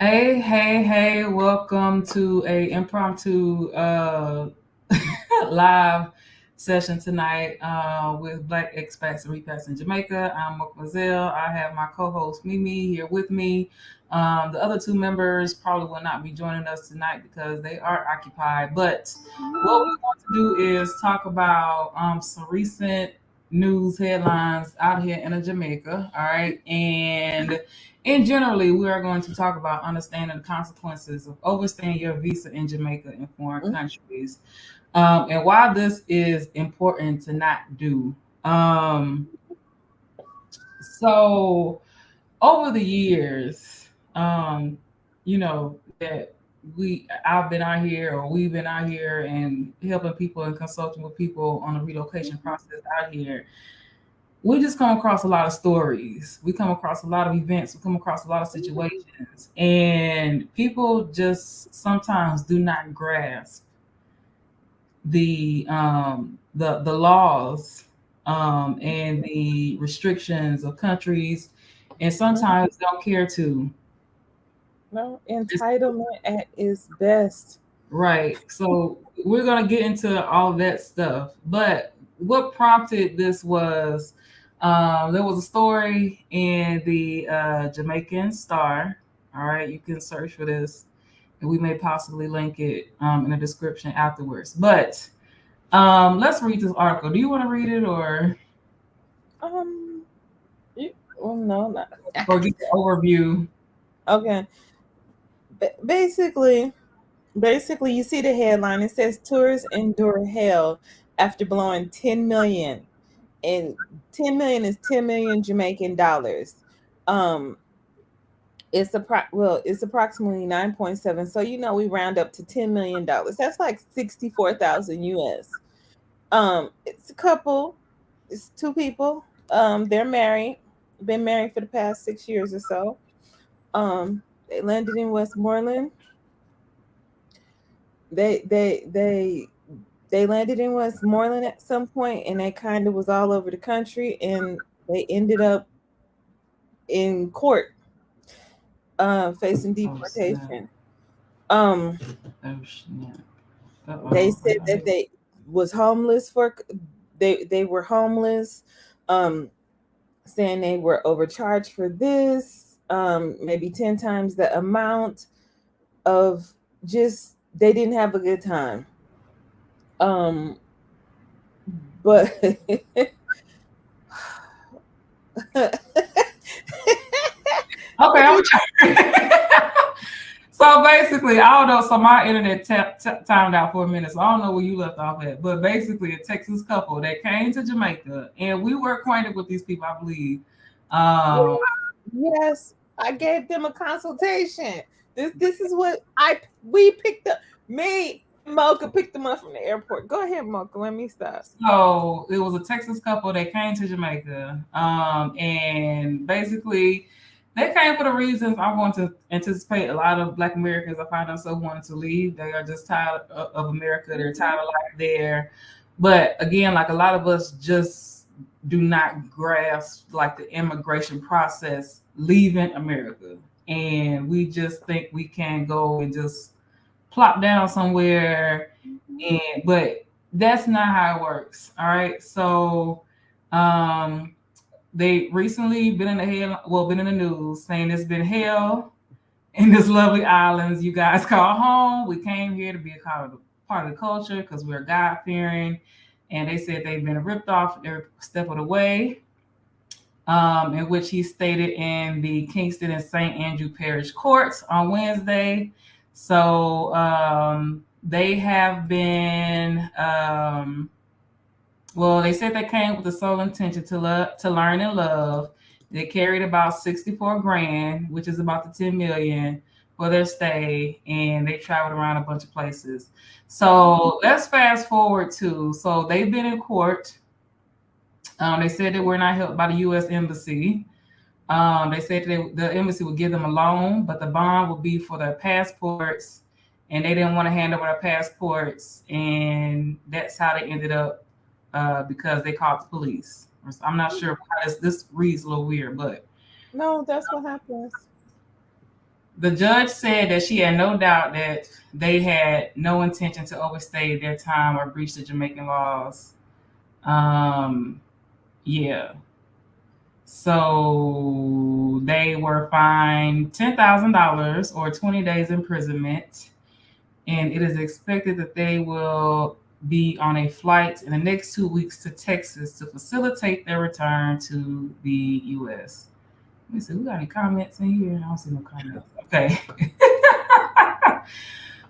Hey, welcome to a impromptu live session tonight with Black expats and repats in Jamaica. I'm Mademoiselle. I have my co-host Mimi here with me. The other two members probably will not be joining us tonight because they are occupied. But what we want to do is talk about some recent news headlines out here in Jamaica. All right, and generally, we are going to talk about understanding the consequences of overstaying your visa in Jamaica in foreign countries, and why this is important to not do. Um, so, over the years, that I've been out here or we've been out here and helping people and consulting with people on the relocation process out here, we just come across a lot of stories. We come across a lot of events. We come across a lot of situations, and people just sometimes do not grasp the laws and the restrictions of countries, and sometimes don't care to. No, entitlement at its best. Right. So we're gonna get into all that stuff. But what prompted this was there was a story in the Jamaican Star. All right, you can search for this, and we may possibly link it in the description afterwards. But let's read this article. Do you want to read it Um, no, not. or get the overview? Okay. Basically, you see the headline. It says tourists endure hell after blowing 10 million, and 10 million is 10 million Jamaican dollars. Um, it's approximately 9.7. So we round up to $10 million. That's like 64,000 US. It's a couple. It's two people. They're married. Been married for the past 6 years or so. They landed in Westmoreland. They landed in Westmoreland at some point, and they kind of was all over the country, and they ended up in court, facing Oh snap! deportation. Um, Oh snap! they Uh-oh. said that was homeless for they were homeless. Um, Saying they were overcharged for this, maybe 10 times the amount of, just they didn't have a good time. Um, but Okay, I'm So basically, I don't know. So my internet timed out for a minute, so I don't know where you left off at. But basically, a Texas couple that came to Jamaica, and we were acquainted with these people, I believe. Um, yes, I gave them a consultation. This is what we picked up. Me and Mocha picked them up from the airport. Go ahead, Mocha. Let me stop. so it was a Texas couple that came to Jamaica, and basically, they came for the reasons I want to anticipate. A lot of Black Americans, I find themselves wanting to leave. They are just tired of America. They're tired of life there. But again, like a lot of us just do not grasp like the immigration process leaving America. And we just think we can go and just plop down somewhere, and but that's not how it works. All right. So um they recently been in the news saying it's been hell in this lovely islands you guys call home. We came here to be a part of the culture because we're God fearing, and they said they've been ripped off every step of the way. In which he stated in the Kingston and St. Andrew Parish Courts on Wednesday. So they have been well, they said they came with the sole intention to learn and love. They carried about 64 grand, which is about the 10 million for their stay, and they traveled around a bunch of places. So let's fast forward to, so they've been in court. They said they were not helped by the U.S. Embassy. They said the embassy would give them a loan, but the bond would be for their passports, and they didn't want to hand over their passports, and that's how they ended up because they called the police. I'm not sure why this reads a little weird, but No, that's what happens. The judge said that she had no doubt that they had no intention to overstay their time or breach the Jamaican laws. Um, yeah. So they were fined $10,000 or 20 days imprisonment, and it is expected that they will be on a flight in the next 2 weeks to Texas to facilitate their return to the U.S. Let me see, we got any comments in here? I don't see no comments. Okay.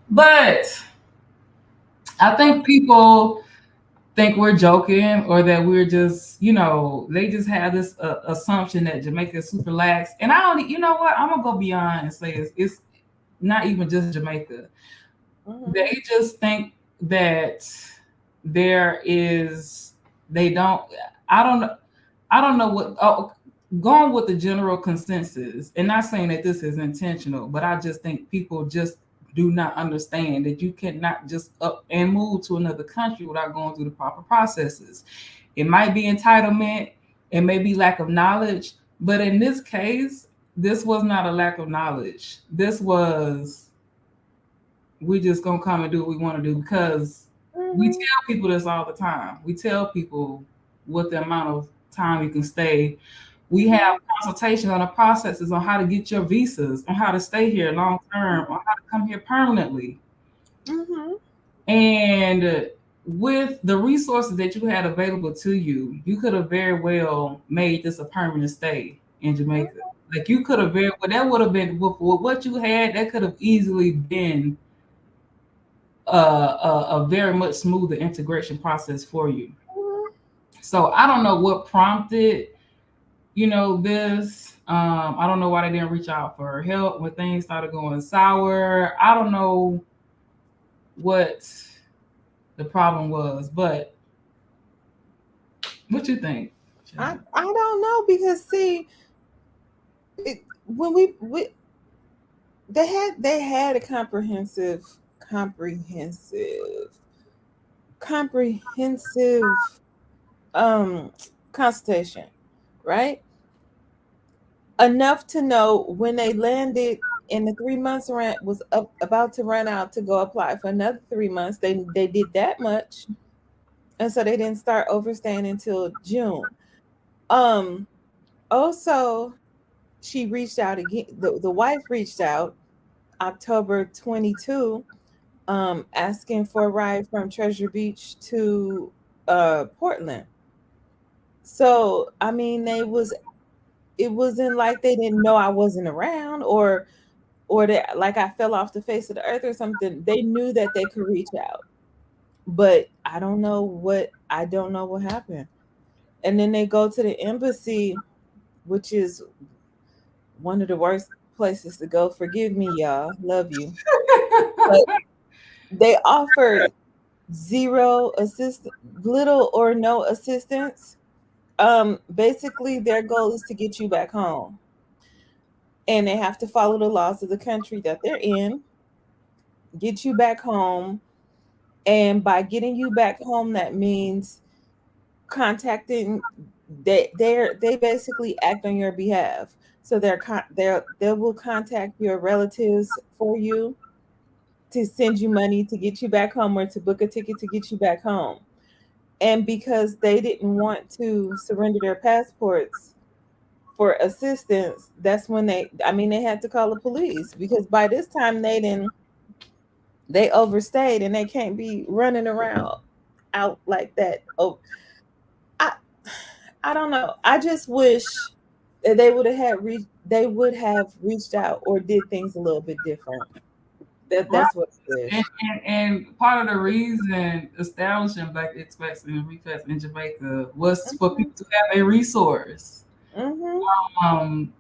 But I think people think we're joking or that we're just, they just have this assumption that Jamaica is super lax. And I don't, you know what? I'm going to go beyond and say it's not even just Jamaica. Mhm. They just think that they don't, I don't know what, going with the general consensus and not saying that this is intentional, but I just think people just do not understand that you cannot just up and move to another country without going through the proper processes. It might be entitlement, it may be lack of knowledge, but in this case, this was not a lack of knowledge. This was, we just gonna come and do what we want to do because we Mhm. tell people this all the time. We tell people what the amount of time you can stay. We have consultations on the processes on how to get your visas, on how to stay here long term, on how to come here permanently. Mhm. And with the resources that you had available to you, you could have very well made this a permanent stay in Jamaica. Like you could have very well, that would have been with what you had, that could have easily been a very much smoother integration process for you. Mhm. So I don't know what prompted, this. I don't know why they didn't reach out for help when things started going sour. I don't know what the problem was, but what you think? I don't know because see, when we they had a comprehensive um consultation, right? Enough to know when they landed and the 3 months rent was about to run out to go apply for another 3 months. They did that much, and so they didn't start overstaying until June. Um, Also, she reached out again. The wife reached out October 22, asking for a ride from Treasure Beach to Portland. So I mean, it wasn't like they didn't know I wasn't around or that like I fell off the face of the earth or something. They knew that they could reach out, but I don't know what happened. And then they go to the embassy, which is one of the worst places to go. Forgive me, y'all. Love you. But they offered zero assist, little or no assistance. Basically their goal is to get you back home. And they have to follow the laws of the country that they're in, get you back home. And by getting you back home, that means contacting they basically act on your behalf. So they will contact your relatives for you to send you money to get you back home or to book a ticket to get you back home. And because they didn't want to surrender their passports for assistance, that's when they had to call the police because by this time they overstayed and they can't be running around out like that. Oh, I I don't know. I just wish that they would have reached out or did things a little bit different. Right. That's what I And, wish. and part of the reason establishing Black expats and refats in Jamaica was for Mhm. people to have a resource. Mhm. Um,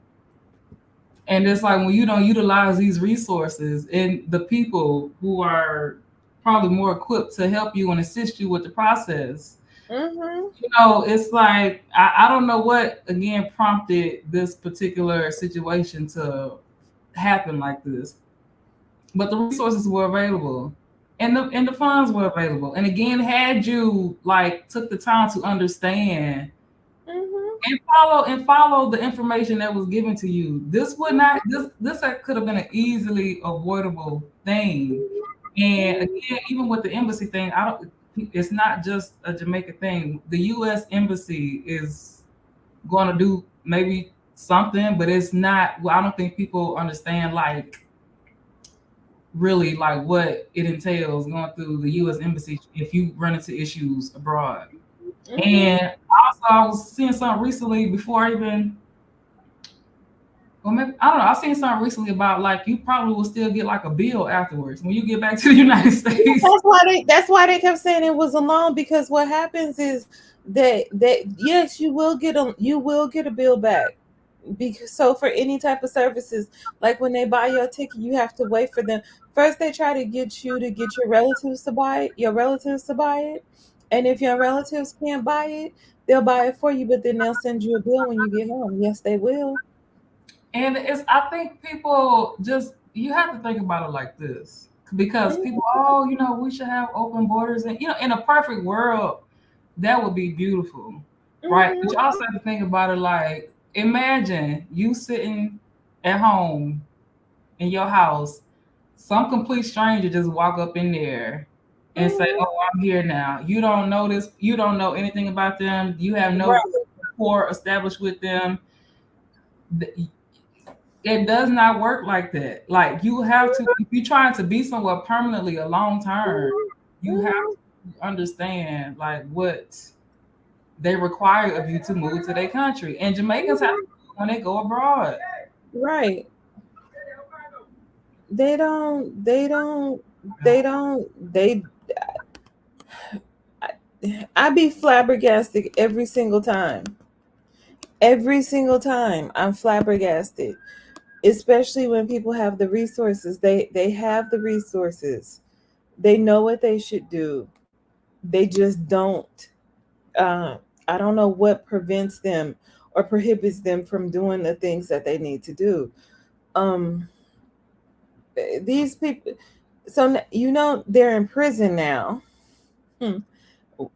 and it's like when you don't utilize these resources and the people who are probably more equipped to help you and assist you with the process, Mhm. it's like I don't know what again prompted this particular situation to happen like this, but the resources were available and the funds were available. And again, had you like took the time to understand Mhm. and follow the information that was given to you. This would not this could have been an easily avoidable thing. And again, even with the embassy thing, I don't. It's not just a Jamaica thing. The U.S. embassy is going to do maybe something, but it's not. Well, I don't think people understand like really like what it entails going through the U.S. embassy if you run into issues abroad. Mhm. And also, I was seeing something recently before I even. Well, maybe I don't know. I seen something recently about like you probably will still get like a bill afterwards when you get back to the United States. That's why they kept saying it was a loan, because what happens is that yes, you will get a bill back, because so for any type of services, like when they buy your ticket, you have to wait for them. First they try to get you to get your relatives to buy it, and if your relatives can't buy it, they'll buy it for you, but then they'll send you a bill when you get home. Yes, they will. And it's I think people just you have to think about it like this because people, oh, we should have open borders, and in a perfect world, that would be beautiful, right? But Mm-hmm. you also have to think about it like imagine you sitting at home in your house, some complete stranger just walk up in there and say, Mm-hmm. "Oh, I'm here now." You don't know this, you don't know anything about them, you have no Right. rapport established with them. It does not work like that. Like you have to, if you're trying to be somewhere permanently a long term, you have Mm-hmm. to understand like what they require of you to move to their country. And Jamaicans have to Mm-hmm. do it when they go abroad. Right. They don't. They don't. They don't. They. I be flabbergasted every single time. Every single time I'm flabbergasted, especially when people have the resources. They have the resources. They know what they should do. They just don't. Uh, I don't know what prevents them or prohibits them from doing the things that they need to do. Um, these people. So they're in prison now. Hmm.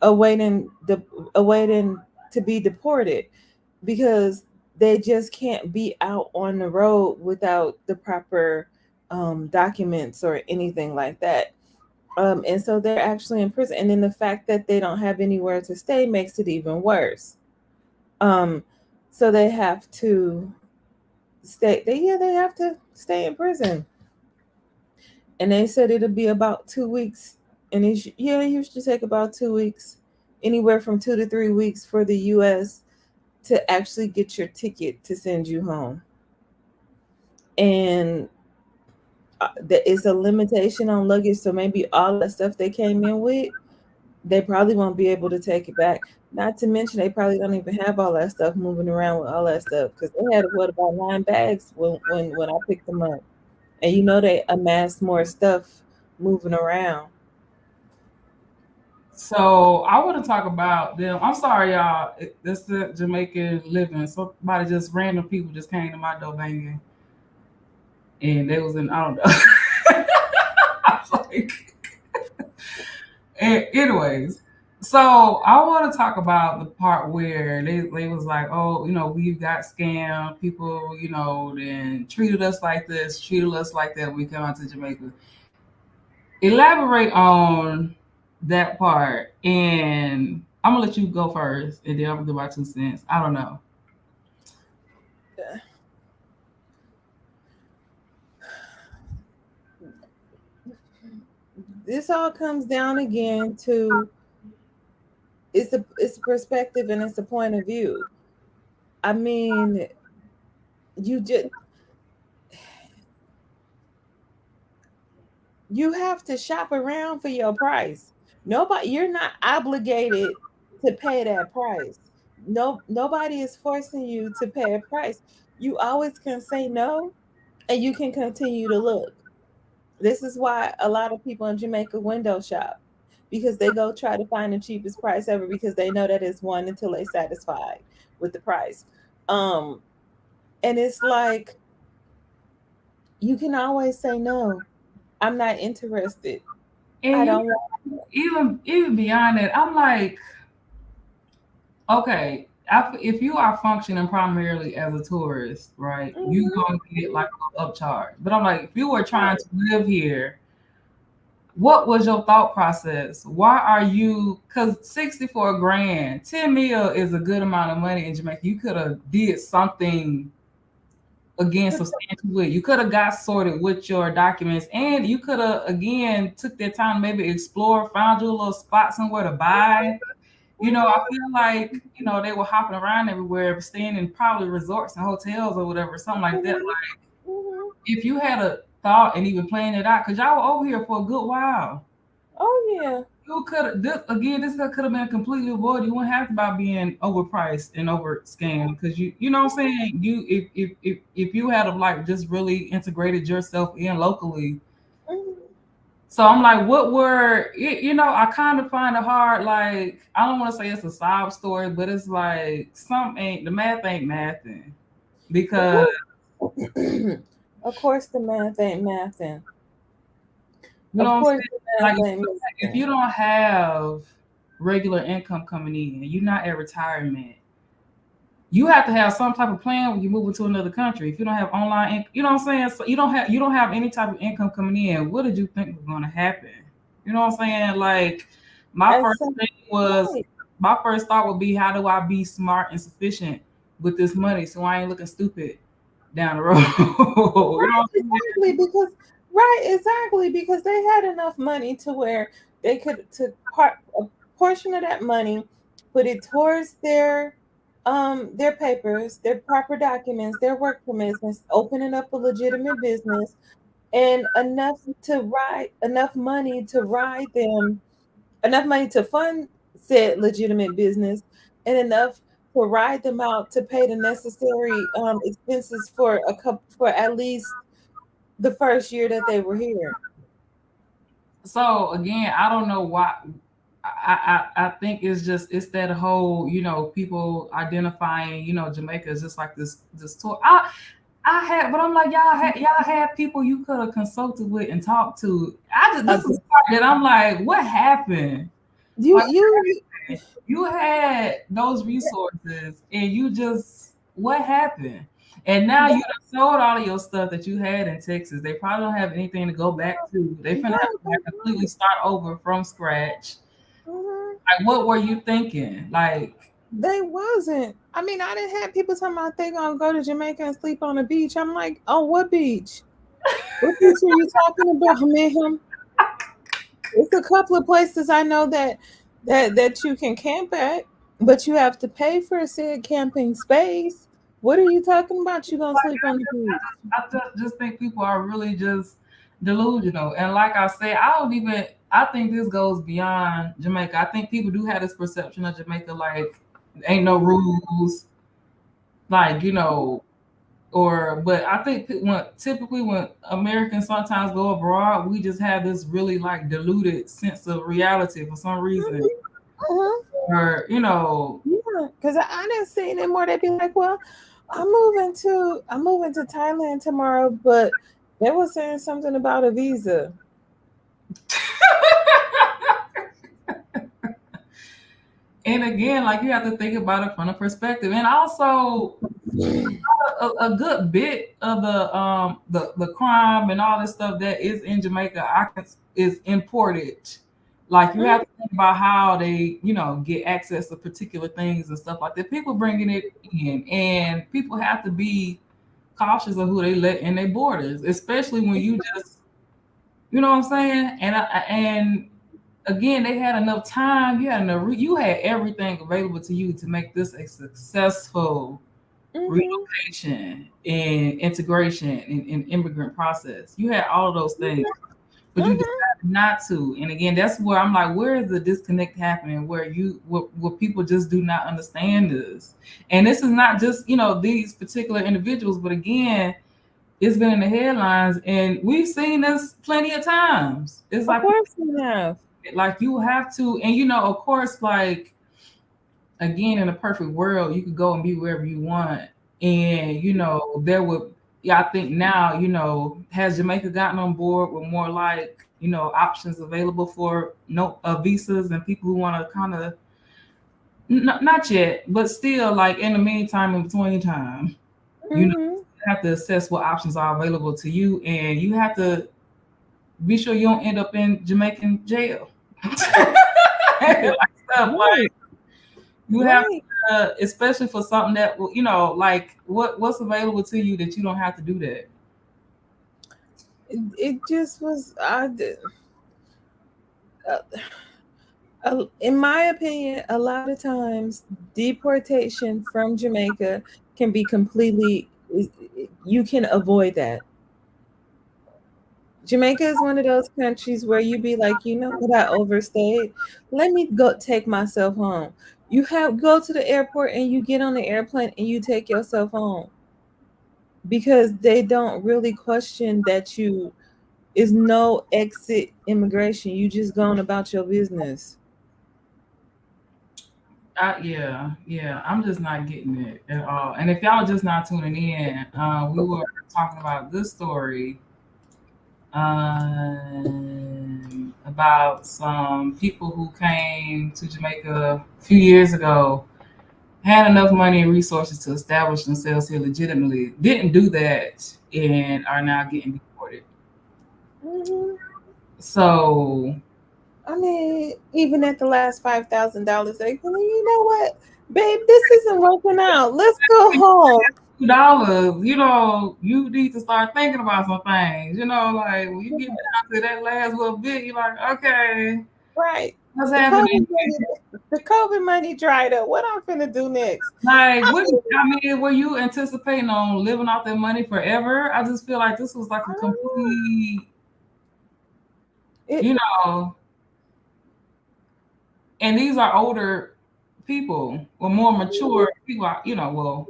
Awaiting to be deported, because they just can't be out on the road without the proper documents or anything like that. And so they're actually in prison, and then the fact that they don't have anywhere to stay makes it even worse. Um, so they have to they have to stay in prison, and they said it'll be about 2 weeks, and it used to take about 2 weeks, anywhere from 2 to 3 weeks for the U.S. to actually get your ticket to send you home. And there is a limitation on luggage, so maybe all that stuff they came in with, they probably won't be able to take it back. Not to mention, they probably don't even have all that stuff moving around with all that stuff, because they had what about 9 bags when I picked them up, and they amassed more stuff moving around. So I want to talk about them. I'm sorry, y'all. That's the Jamaican living. Somebody just random people just came to my door banging, and they was in I don't know. I was like, anyways, so I want to talk about the part where they was like, oh, we've got scammed people, then treated us like this, treated us like that when we come out to Jamaica. Elaborate on that part, and I'm gonna let you go first, and then I'm gonna give my 2 cents. I don't know. This all comes down again to, it's a perspective and it's a point of view. I mean, you just you have to shop around for your price. You're not obligated to pay that price. No, nobody is forcing you to pay a price. You always can say no, and you can continue to look. This is why a lot of people in Jamaica window shop, because they go try to find the cheapest price ever, because they know that it's one until they satisfied with the price. Um, and it's like, you can always say no. I'm not interested. I And don't want. even beyond that, I'm like, okay. if you are functioning primarily as a tourist, right, you gonna get like an upcharge. But I'm like, if you were trying to live here, what was your thought process? Why are you? Because 64 grand, 10 mil is a good amount of money in Jamaica. You could have did something again substantial with. You could have got sorted with your documents, and you could have again took that time to maybe explore, found you a little spot somewhere to buy. You know, I feel like, you know, they were hopping around everywhere, staying in probably resorts and hotels or whatever, something like that. Like, if you had a thought and even planned it out, because y'all were over here for a good while. Oh yeah. You could this again. This could have been completely avoided. You wouldn't have to about being overpriced and over scammed because you know what I'm saying. You if you had have like just really integrated yourself in locally. So I'm like, what were you know? I kind of find it hard. Like I don't want to say it's a sob story, but it's like some ain't the math ain't mathing because Of course, the math ain't mathing. you know Of what I'm course, saying. the Like math ain't if mathing. you don't have regular income coming in, you're not at retirement. You have to have some type of plan when you move into another country. If you don't have online, you know what I'm saying. So you don't have any type of income coming in. What did you think was going to happen? You know what I'm saying? Like my At first some thing was point, my first thought would be how do I be smart and sufficient with this money so I ain't looking stupid down the road. You know right, what I'm saying? exactly because they had enough money to where they could to part a portion of that money, put it towards their papers, their proper documents, their work permits, and opening up a legitimate business, and enough money to ride them, enough money to fund said legitimate business, and enough to ride them out to pay the necessary expenses for for at least the first year that they were here. So again, I don't know why. I think it's just it's that whole you know people identifying you know Jamaica is just like this tour. I had, but I'm like y'all had people you could have consulted with and talked to. I just this is Okay. the part that I'm like, what happened? You Like you you had those resources and you just what happened? And now you done sold all of your stuff that you had in Texas. They probably don't have anything to go back to. They finna have to like, completely start over from scratch. Mhm. Like, what were you thinking? Like, They wasn't. I mean, I didn't have people talking about they gonna go to Jamaica and sleep on the beach. I'm like, oh, what beach? What beach are you talking about, ma'am? It's a couple of places I know that you can camp at, but you have to pay for said camping space. What are you talking about? You gonna sleep on the beach? I just think people are really just delusional. And like I said, I don't even. I think this goes beyond Jamaica. I think people do have this perception of Jamaica like ain't no rules, like you know, or but I think when typically when Americans sometimes go abroad, we just have this really like diluted sense of reality for some reason, Uh-huh. or you know, Yeah, because I didn't see it anymore. They'd be like, "Well, I'm moving to Thailand tomorrow," but they were saying something about a visa. and again, like you have to think about it from a perspective, and also a good bit of the crime and all this stuff that is in Jamaica is imported. Like you have to think about how they, you know, get access to particular things and stuff like that. People bringing it in, and people have to be cautious of who they let in their borders, especially when you just, you know what I'm saying. And again, they had enough time. You had you had everything available to you to make this a successful Mm-hmm. relocation and integration and immigrant process. You had all of those things, but you Mm-hmm. decided not to. And again, that's where I'm like, where is the disconnect happening? Where people just do not understand this. And this is not just you know these particular individuals, but again, it's been in the headlines, and we've seen this plenty of times. It's Of like course we have. you have to, and you know, of course, like again in a perfect world you could go and be wherever you want and you know there would yeah I think now you know has Jamaica gotten on board with more like you know options available for no visas and people who want to kind of Not yet, but still, like in the meantime, in between time, you know, Mm-hmm. you have to assess what options are available to you, and you have to be sure you don't end up in Jamaican jail. Like stuff like Right, you have right. to, especially for something that like what's available to you that you don't have to do that. It just was. Uh, in my opinion, a lot of times deportation from Jamaica can be completely. You can avoid that. Jamaica is one of those countries where you be like, you know what, I overstayed. Let me go take myself home. You have go to the airport and you get on the airplane and you take yourself home because they don't really question that you is no exit immigration. You just going about your business. Yeah, I'm just not getting it at all. And if y'all just not tuning in, we were talking about this story about some people who came to Jamaica a few years ago, had enough money and resources to establish themselves here legitimately, didn't do that, and are now getting deported. Hmm. So I mean, even at the last $5,000, they, you know what, babe, this isn't working out. Let's go home. $2, you need to start thinking about some things. Like when you get down to that last little bit, you're like, okay, Right. what's The happening? COVID money dried up. What I'm finna do next? Like, I what mean, I mean, were you anticipating on living off that money forever? I just feel like this was like I a don't know. complete, you It, know, and these are older people or more mature people. Well,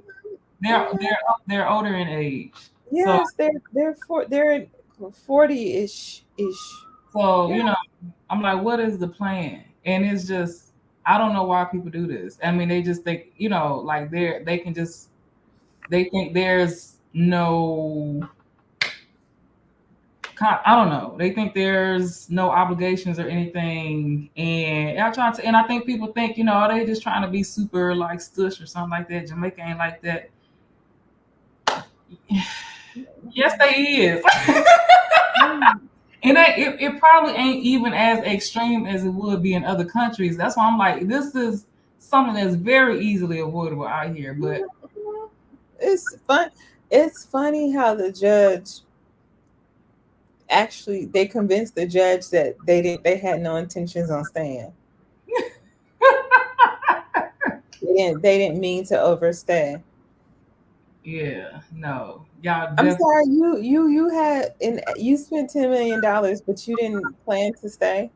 they're older in age. So yes, they're 40-ish. so Yeah. I'm like, what is the plan? And it's just I don't know why people do this. I mean, they just think, like they can just they think there's no I don't know. They think there's no obligations or anything, and and I think people think, they just trying to be super like stush or something like that. Jamaica ain't like that. Yes, they is, Mm. and it probably ain't even as extreme as it would be in other countries. That's why I'm like, this is something that's very easily avoidable out here. But It's fun. It's funny how the judge actually they convinced the judge that they had no intentions on staying. They didn't mean to overstay. yeah, no, y'all I'm definitely. sorry, you had and you spent $10 million, but you didn't plan to stay.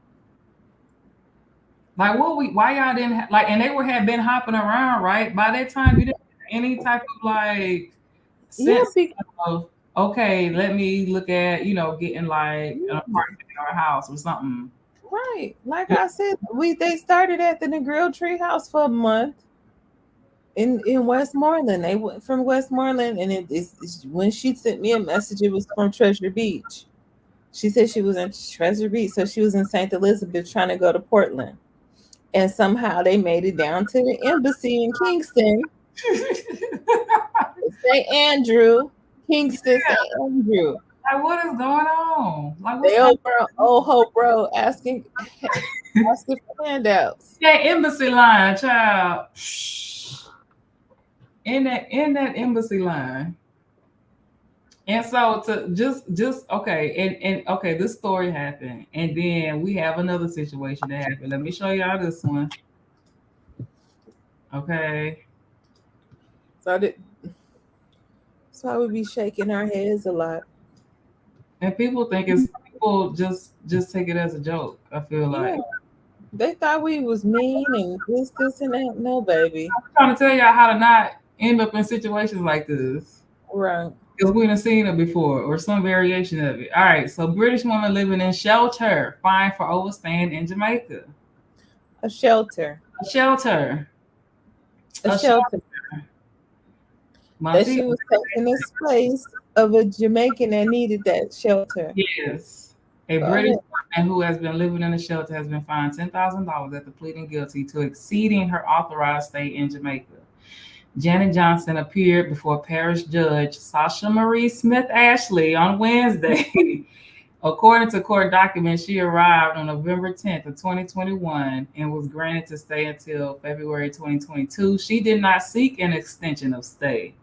Like why y'all didn't like, and they were had been hopping around, right? By that time, you didn't have any type of like Yeah, sense of, okay, let me look at getting like an apartment or a house or something. right. Like I said, they started at the Negril Tree House for a month in Westmoreland. They went from Westmoreland, and when she sent me a message, it was from Treasure Beach. She said she was in Treasure Beach, so she was in St. Elizabeth trying to go to Portland, and somehow they made it down to the embassy in Kingston, St. Andrew, Kingston, St. Andrew. Like, what is going on? Like, what's They happening? over on Old Hope Road asking for handouts. That embassy line, child. In that embassy line. And so to just okay, and okay, this story happened, and then we have another situation that happened. Let me show y'all this one. Okay. So that's why we be shaking our heads a lot. And people just take it as a joke. I feel Yeah, like they thought we was mean and this, and that. No, baby. I'm trying to tell y'all how to not end up in situations like this. Right. Because we have seen it before or some variation of it. All right, so British woman living in shelter fined for overstaying in Jamaica. A shelter. A shelter. A A shelter. shelter. My That she people. was taking the space of a Jamaican that needed that shelter. Yes. A Go British ahead. woman who has been living in a shelter has been fined $10,000 after pleading guilty to exceeding her authorized stay in Jamaica. Janet Johnson appeared before parish judge Sasha Marie Smith Ashley on Wednesday. According to court documents, she arrived on November 10th of 2021 and was granted to stay until February 2022. She did not seek an extension of stay.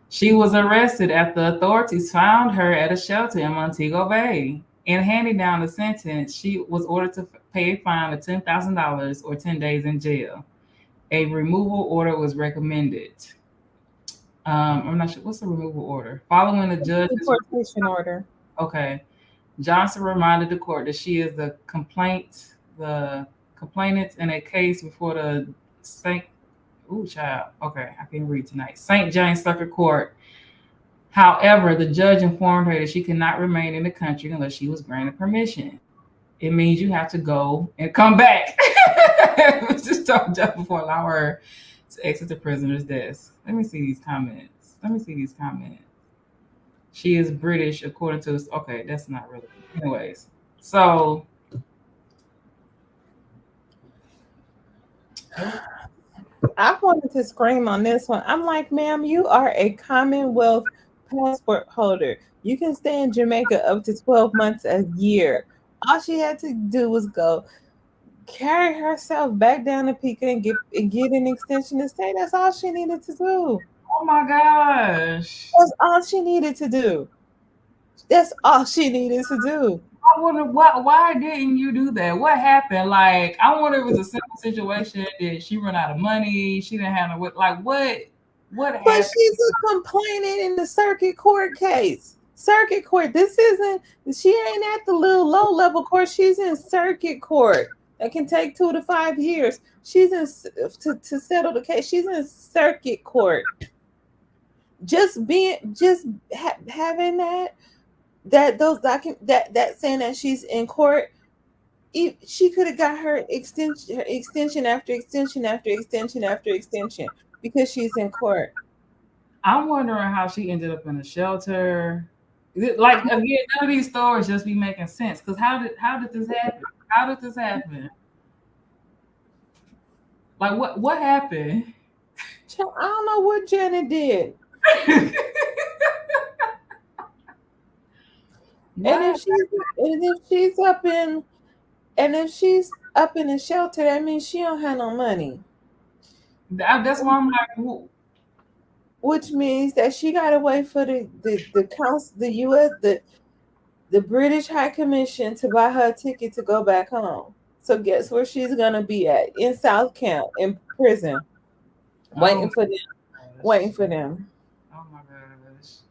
She was arrested after authorities found her at a shelter in Montego Bay. In handing down the sentence, she was ordered to pay a fine of $10,000 or 10 days in jail. A removal order was recommended. I'm not sure. What's the removal order? Following the judge's. Deportation order. Okay. Johnson reminded the court that she is the complainant in a case before the St. Ooh, child. Okay, I can read tonight. St. James Circuit Court. However, the judge informed her that she could not remain in the country unless she was granted permission. It means you have to go and come back. Just told judge before allowing her to exit the prisoner's desk. Let me see these comments. She is British, according to this. Okay, that's not really. Anyways, so I wanted to scream on this one. I'm like, ma'am, you are a Commonwealth passport holder. You can stay in Jamaica up to 12 months a year. All she had to do was go carry herself back down to Pico and get an extension to stay. That's all she needed to do. oh my gosh. That's all she needed to do. That's all she needed to do. I wonder why didn't you do that? What happened? Like, I wonder if it was a simple situation. Did she run out of money? She didn't have no like what happened? But she's a complainant in the circuit court case. Circuit court. This isn't. She ain't at the little low level court. She's in circuit court. That can take 2 to 5 years. She's in to settle the case. She's in circuit court. Just having that saying that she's in court. She could have got her extension after extension after extension after extension because she's in court. I'm wondering how she ended up in a shelter. Like again, none of these stories just be making sense. Because how did this happen? How did this happen? Like what happened? I don't know what Janet did. And if she's up in a shelter, that means she don't have no money. That's why I'm like, which means that she got to wait for the council, the U.S. the British High Commission to buy her a ticket to go back home. So guess where she's gonna be at? In South Camp, in prison, waiting for them. Oh my gosh!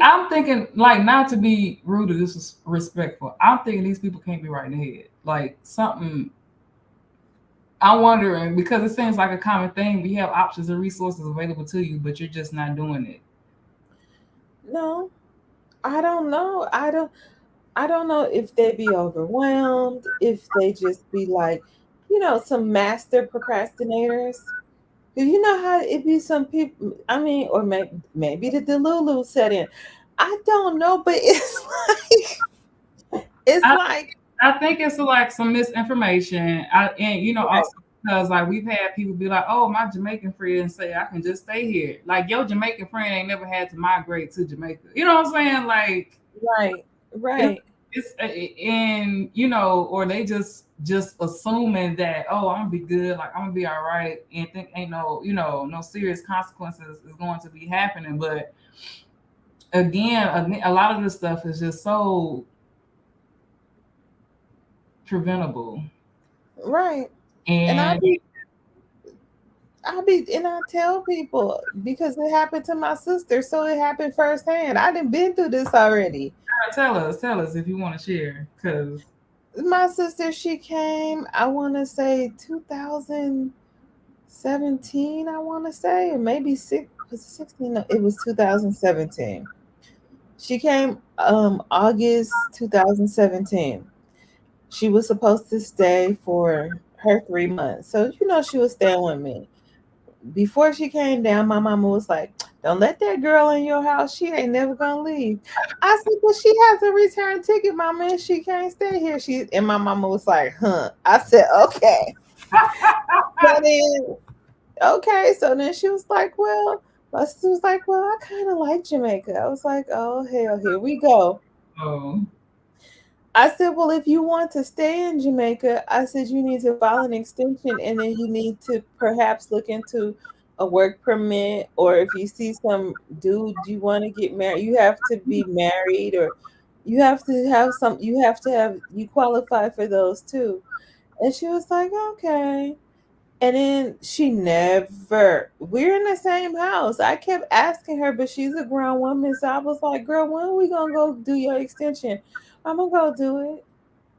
I'm thinking, like, not to be rude or disrespectful. I'm thinking these people can't be right in the head. Like something. I'm wondering because it seems like a common thing. We have options and resources available to you, but you're just not doing it. No, I don't know. I don't know if they be overwhelmed, if they just be like, some master procrastinators. You know how it be some people, I mean, or maybe the Delulu set in. I don't know, but it's like I think it's like some misinformation. Also because like we've had people be like, "Oh, my Jamaican friend say I can just stay here." Like your Jamaican friend ain't never had to migrate to Jamaica. You know what I'm saying? Like, right. It's and or they just assuming that I'm gonna be good, like I'm gonna be all right, and think ain't no serious consequences is going to be happening. But again, a lot of this stuff is just so preventable, right? And I tell people because it happened to my sister, so it happened firsthand. I done been through this already. Tell us if you want to share, because my sister, she came, I want to say 2017, I want to say, or maybe 16. No, it was 2017. She came August 2017. She was supposed to stay for her 3 months. So, she was staying with me. before she came down, my mama was like, "Don't let that girl in your house. She ain't never gonna leave." I said, "But she has a return ticket, mama, and she can't stay here." And my mama was like, "Huh?" I said, "Okay." So then, okay, so then she was like, "Well," my sister was like, "Well, I kind of like Jamaica." I was like, "Oh hell, here we go." Oh, I said, "Well, if you want to stay in Jamaica," I said, "you need to file an extension, and then you need to perhaps look into a work permit, or if you see some dude you want to get married, you have to be married, or you have to have some, you have to have, you qualify for those too." And she was like, "Okay." And then she never, we're in the same house. I kept asking her, but she's a grown woman. So I was like, "Girl, when are we going to go do your extension?" "I'm going to go do it.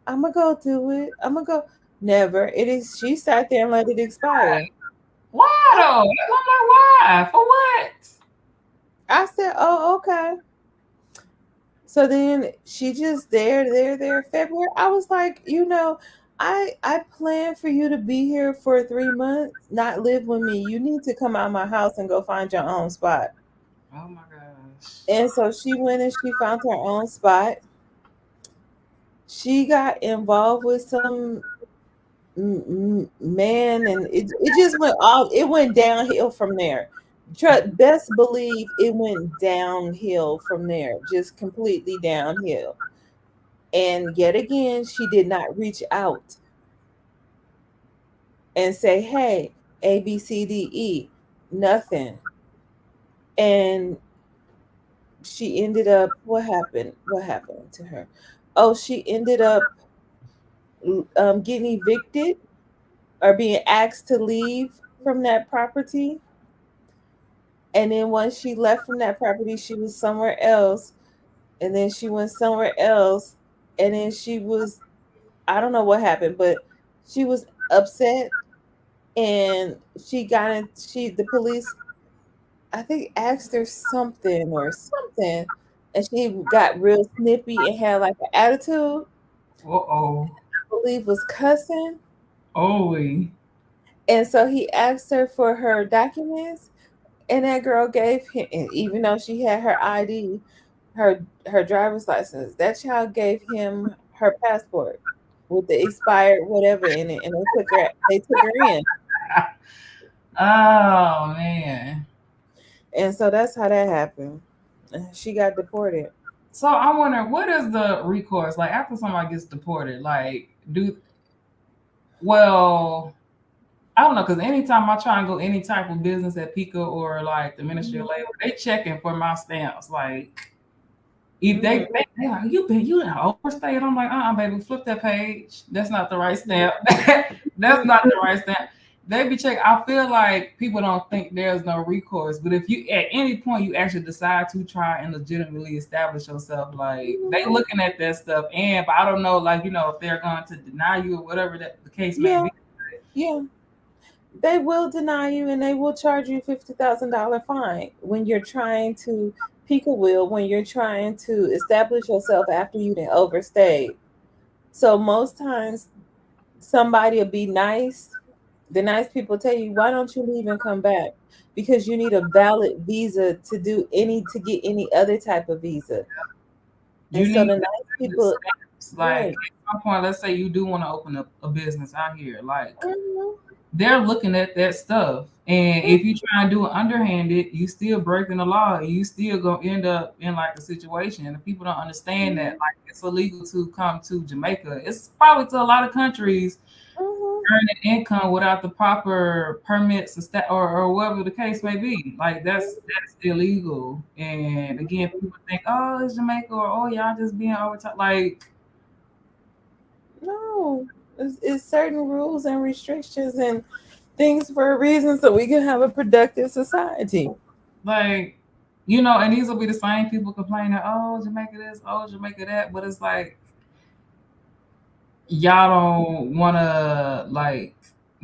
I'm gonna go do it. I'm gonna go." Never. It is. She sat there and let it expire. why I, though? I'm like, why? For what? I said, "Oh, okay." So then she just there. February. I was like, I planned for you to be here for 3 months, not live with me. You need to come out of my house and go find your own spot. Oh my gosh. And so she went and she found her own spot. She got involved with some man, and it just went off. It went downhill from there. Best believe it went downhill from there, just completely downhill. And yet again, she did not reach out and say, "Hey, ABCDE," nothing. And she ended up, what happened to her? Oh, she ended up getting evicted or being asked to leave from that property. And then once she left from that property, she was somewhere else. And then she went somewhere else. And then she was, I don't know what happened, but she was upset, and the police, I think, asked her something or something. And she got real snippy and had like an attitude. Uh-oh. I believe was cussing. Oh, And so he asked her for her documents. And that girl gave him, and even though she had her ID, her driver's license, that child gave him her passport with the expired whatever in it, and they took her in. oh man. And so that's how that happened. She got deported. So I wonder, what is the recourse like after somebody gets deported? Like, well, I don't know, because anytime I try and go any type of business at Pico or like the Ministry of Mhm. Labor, they checking for my stamps. Like, if Mhm. they like, you in overstay, and I'm like, baby, flip that page. That's not the right stamp. That's not the right stamp. They be checking. I feel like people don't think there's no recourse, but if you at any point you actually decide to try and legitimately establish yourself, like they looking at that stuff, and but I don't know, like if they're going to deny you or whatever that the case may Yeah, be. yeah. They will deny you, and they will charge you $50,000 fine when you're trying to peek a wheel, when you're trying to establish yourself after you done overstayed. So most times somebody will be nice. The nice people tell you, "Why don't you leave and come back?" Because you need a valid visa to get any other type of visa. And You so need the nice the people, stamps. Like right? at some point, let's say you do want to open up a business out here, like Mhm, they're looking at that stuff. And mhm, if you try and do it underhanded, you still breaking the law. You still gonna end up in like a situation. And people don't understand that mhm, like it's illegal to come to Jamaica. It's probably to a lot of countries mhm. earning income without the proper permits or whatever the case may be. Like that's illegal. And again, people think, oh, it's Jamaica or oh y'all just being over top. Like No, it's certain rules and restrictions and things for a reason, so we can have a productive society. like and these will be the same people complaining, oh, Jamaica this, oh, Jamaica that, but it's like y'all don't want to like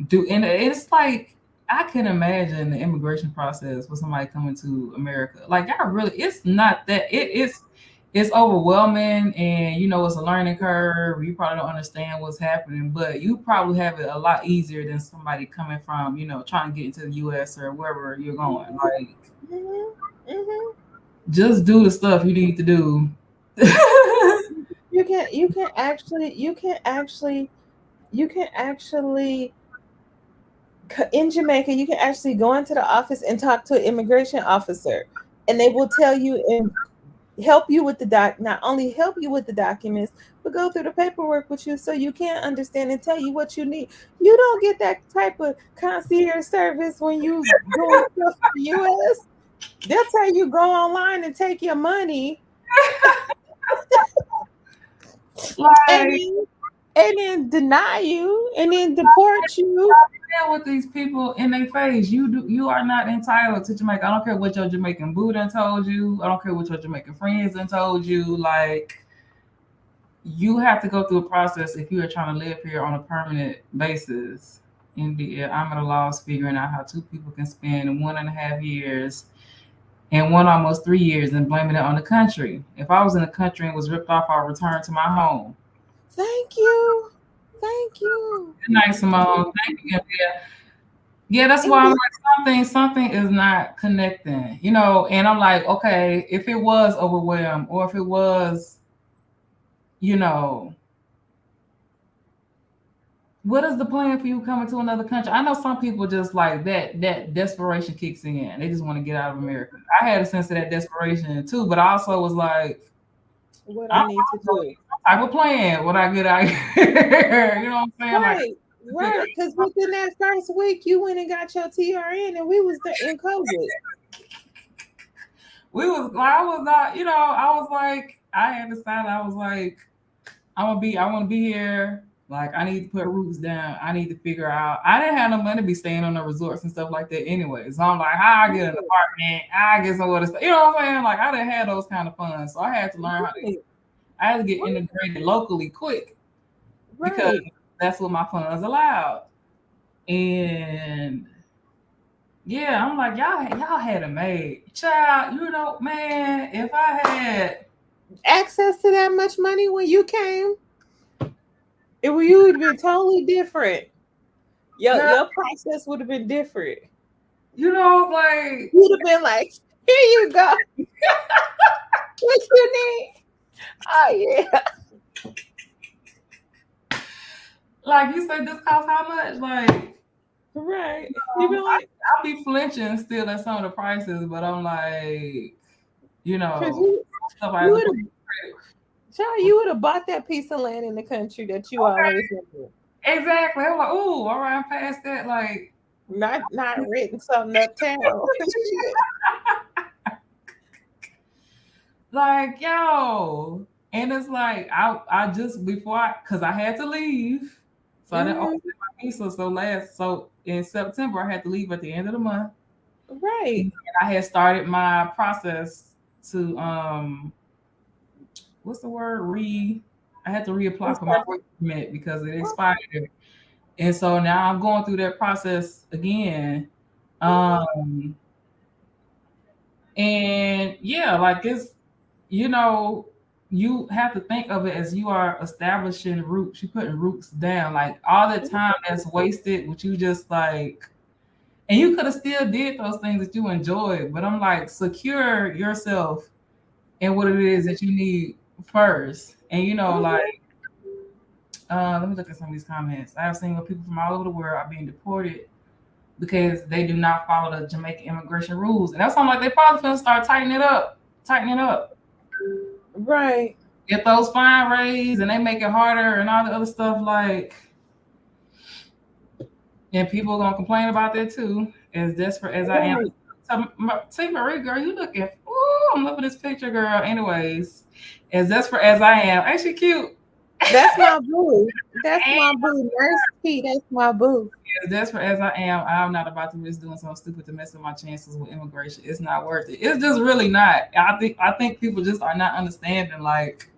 do, and it's like I can imagine the immigration process for somebody coming to America. Like y'all really, it's not that it's overwhelming, and it's a learning curve. You probably don't understand what's happening, but you probably have it a lot easier than somebody coming from, trying to get into the US or wherever you're going. Like, just do the stuff you need to do. You can actually in Jamaica, you can actually go into the office and talk to an immigration officer, and they will tell you and help you with not only help you with the documents, but go through the paperwork with you so you can understand and tell you what you need. You don't get that type of concierge service when you go to the US. They'll tell you go online and take your money. Like, and then deny you and then deport you. with these people in their face, you are not entitled to Jamaica. I don't care what your Jamaican boo done told you. I don't care what your Jamaican friends done told you. Like, you have to go through a process if you are trying to live here on a permanent basis. Indeed, I'm at a loss figuring out how two people can spend 1.5 years and one almost 3 years and blaming it on the country. If I was in the country and was ripped off, I'll return to my home. Thank you. Thank you. Good night, Simone. Thank you. Yeah, that's why I'm like, something is not connecting, and I'm like, okay, if it was overwhelmed or if it was, what is the plan for you coming to another country? I know some people just like that desperation kicks in. They just want to get out of America. I had a sense of that desperation too, but I also was like, what I need to do. Type of plan when I get out here. You know what I'm saying? Right. Right. Because within that first week you went and got your TRN and we was there in COVID. I was not, I was like, I had decided, I was like, I want to be here. Like, I need to put roots down. I need to figure out. I didn't have no money to be staying on the resorts and stuff like that anyway. So I'm like, how I get an apartment? I get somewhere to stay. You know what I'm saying? Like, I didn't have those kind of funds. So I had to learn I had to get integrated locally quick. Because that's what my funds allowed. And yeah, I'm like, y'all had it made. Child, man, if I had access to that much money when you came, you would have been totally different. Your process would have been different. Like, you'd have been like, here you go. What you need? Oh yeah. Like, you said, this costs how much? Like, right. You be like, I'll be flinching still at some of the prices, but I'm like, you would have bought that piece of land in the country that you always wanted. Exactly. I'm like, ooh, all right, I'm past that. Like, not written something uptown. Like, yo. And it's like, I just because I had to leave. So I didn't open my visa. So in September, I had to leave at the end of the month. Right. And I had started my process to what's the word? I had to reapply for my work permit because it expired. And so now I'm going through that process again. And yeah, like it's, you have to think of it as you are establishing roots. You're putting roots down. Like, all the time that's wasted, which you just like, and you could have still did those things that you enjoyed. But I'm like, secure yourself in what it is that you need first. And like, let me look at some of these comments. I have seen where people from all over the world are being deported because they do not follow the Jamaican immigration rules. And that's something like they probably gonna start tightening it up. Right. Get those fine raised and they make it harder and all the other stuff, like, and people are gonna complain about that too. As desperate as I am. See, Marie, girl, you looking, ooh, I'm loving this picture, girl. Anyways, as desperate as I am, actually cute. That's my boo. That's my boo. Nurse P, that's my boo. As desperate as I am, I'm not about to risk doing something stupid to mess up my chances with immigration. It's not worth it. It's just really not. I think people just are not understanding. Like,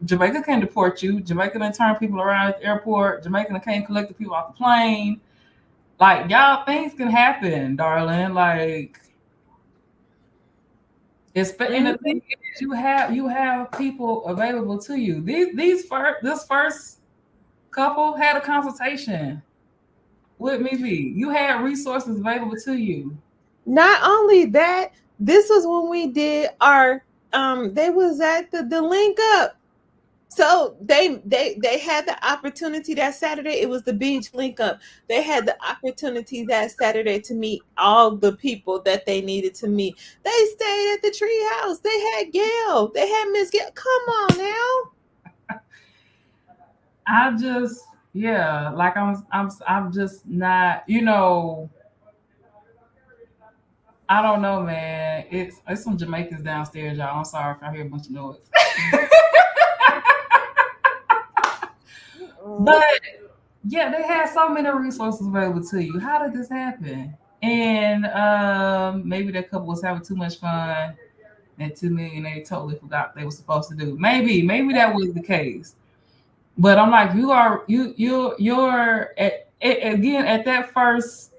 Jamaica can deport you. Jamaica can turn people around at the airport. Jamaica can't collect the people off the plane. Like, y'all, things can happen, darling. Like, And the thing is, you have people available to you. This first couple had a consultation with me. You had resources available to you. Not only that, this was when we did our they was at the link up. So they had the opportunity that Saturday. It was the beach link up. They had the opportunity that Saturday to meet all the people that they needed to meet. They stayed at the tree house. They had Gail. They had Miss Gail. Come on now. I just, yeah, like I'm just not, you know, I don't know, man. It's some Jamaicans downstairs, y'all. I'm sorry if I hear a bunch of noise. But yeah, they had so many resources available to you. How did this happen? And maybe that couple was having too much fun. That 2 million they totally forgot they were supposed to do. Maybe that was the case. But I'm like, you're again at that first.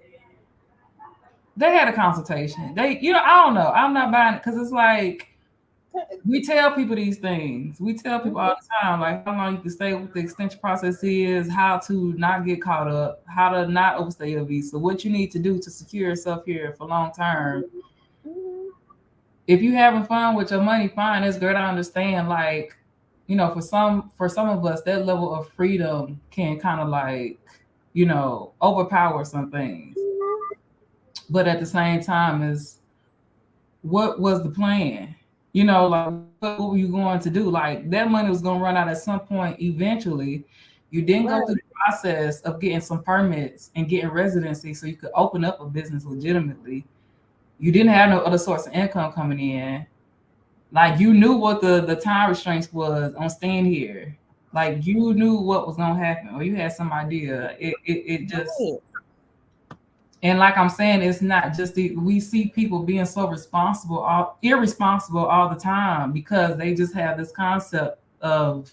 They had a consultation. I don't know. I'm not buying it because it's like we tell people these things. We tell people all the time, like how long you can stay, what the extension process is, how to not get caught up, how to not overstay your visa, what you need to do to secure yourself here for long term. If you having fun with your money, fine. It's good. I understand. Like, for some of us, that level of freedom can kind of like, overpower some things. But at the same time, is what was the plan? Like what were you going to do? Like that money was going to run out at some point eventually. You didn't go through the process of getting some permits and getting residency so you could open up a business legitimately. You didn't have no other source of income coming in. Like you knew what the time restraints was on staying here. Like you knew what was gonna happen, or you had some idea. It just and like I'm saying, it's not just we see people being so irresponsible all the time because they just have this concept of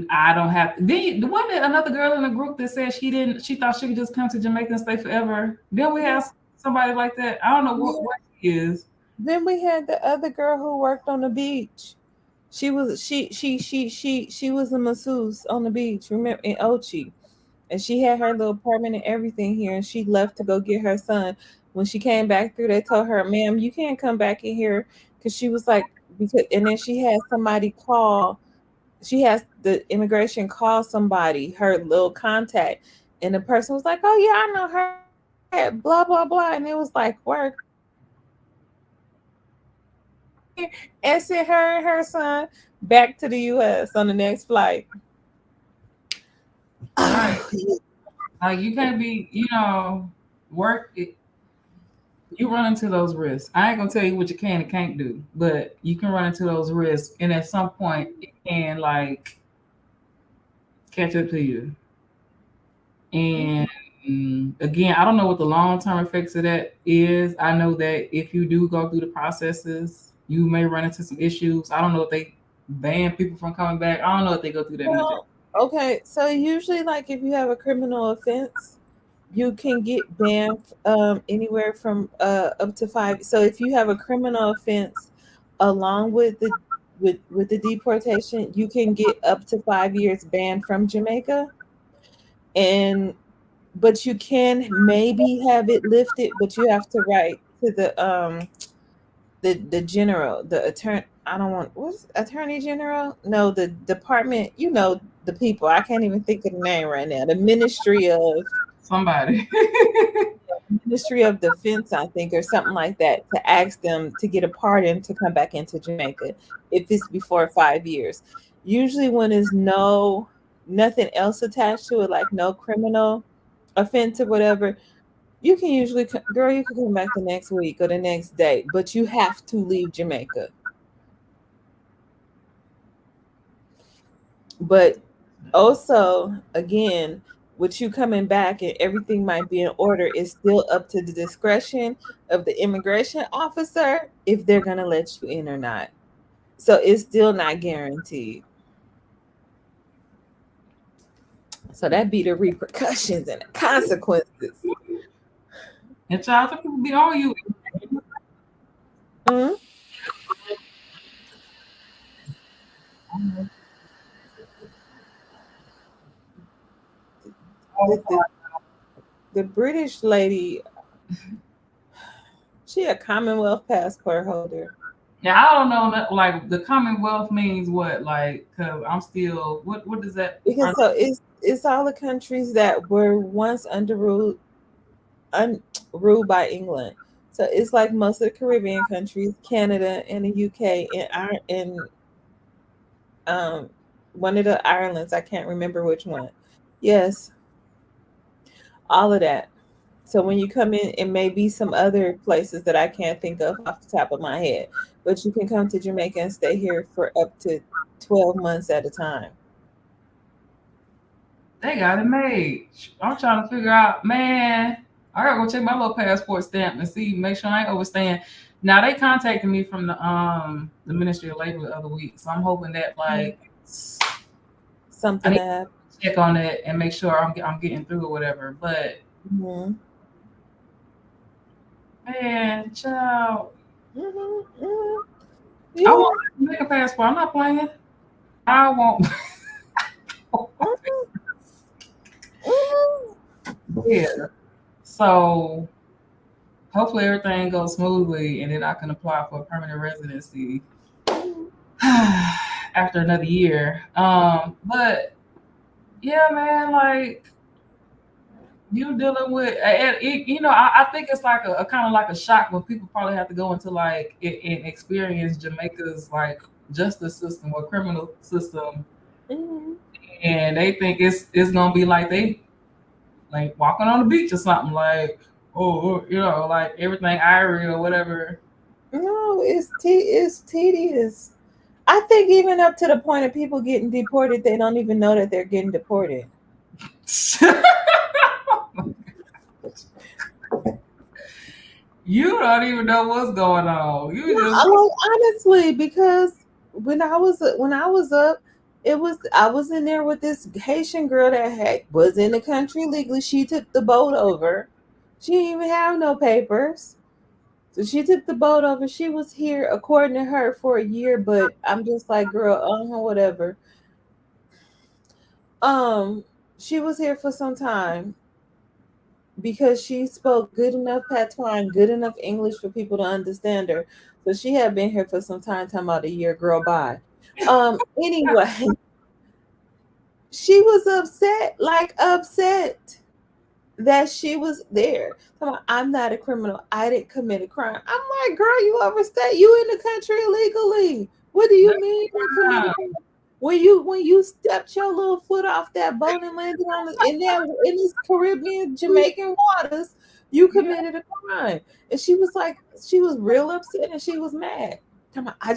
I don't have. Wasn't there another girl in the group that said she thought she could just come to Jamaica and stay forever? Then we have somebody like that. I don't know what she is. Then we had the other girl who worked on the beach. She was a masseuse on the beach. Remember in Ochi. And she had her little apartment and everything here, and she left to go get her son. When she came back through, they told her, "Ma'am, you can't come back in here," because she was like, and then she had somebody call. She has the immigration call somebody, her little contact, and the person was like, "Oh yeah, I know her." Blah blah blah, and it was like work. And sent her and her son back to the U.S. on the next flight. Right. Like you can't be, work. You run into those risks. I ain't gonna tell you what you can and can't do, but you can run into those risks, and at some point, it can like catch up to you. And again, I don't know what the long term effects of that is. I know that if you do go through the processes, you may run into some issues. I don't know if they ban people from coming back. I don't know if they go through that much. Okay, so usually, like if you have a criminal offense, you can get banned anywhere from up to 5. So if you have a criminal offense, along with the deportation, you can get up to 5 years banned from Jamaica. But you can maybe have it lifted, but you have to write to the general, the attorney. I don't want what's attorney general. No, the department. The people. I can't even think of the name right now. The Ministry of Somebody. Ministry of Defense, I think, or something like that, to ask them to get a pardon to come back into Jamaica if it's before 5 years. Usually, when there's nothing else attached to it, like no criminal offense or whatever, you can usually, girl, you can come back the next week or the next day, but you have to leave Jamaica. But also, again, with you coming back and everything might be in order, it's still up to the discretion of the immigration officer if they're going to let you in or not. So it's still not guaranteed. So that'd be the repercussions and the consequences. And child, people be on you. Mhm. Oh, The British lady, she a Commonwealth passport holder. yeah, I don't know. Like the Commonwealth means what? Like, cause I'm still. What does that? Because Are, so it's all the countries that were once under ruled by England. So it's like most of the Caribbean countries, Canada and the UK and um one of the Irelands. I can't remember which one. Yes, all of that. So when you come in, it may be some other places that I can't think of off the top of my head, but you can come to Jamaica and stay here for up to 12 months at a time. they got it made. I'm trying to figure out, man. I gotta go check my little passport stamp and see, make sure I ain't overstaying. Now they contacted me from the Ministry of Labor the other week, so I'm hoping that like I Something need that to check on it and make sure I'm getting through or whatever. But happened. man, child, Hmm. Hmm. I Yeah. want to make a passport. I'm not playing. I won't. Mhm. Mhm. Yeah. So hopefully everything goes smoothly and then I can apply for a permanent residency after another year. But yeah, man, like you dealing with, and I think it's like a kind of like a shock when people probably have to go into like and experience Jamaica's like justice system or criminal system, Mhm. and they think it's gonna be like they like walking on the beach or something like, oh, like everything irie or whatever. No, it's tedious. I think even up to the point of people getting deported, they don't even know that they're getting deported. You don't even know what's going on. You No, just like honestly, because when I was up, I was in there with this Haitian girl that was in the country legally. She took the boat over. She didn't even have no papers. So she took the boat over. She was here, according to her, for a year. But I'm just like, girl, whatever. Um, she was here for some time because she spoke good enough patois and good enough English for people to understand her. So she had been here for some time, talking about a year, girl, bye. Anyway, she was upset, like upset that she was there. I'm not a criminal. I didn't commit a crime. I'm like, girl, you overstay. You in the country illegally. What do you mean you commit a crime? When you stepped your little foot off that boat and landed in this Caribbean Jamaican waters, you yeah, committed a crime. And she was real upset and she was mad. Come on, they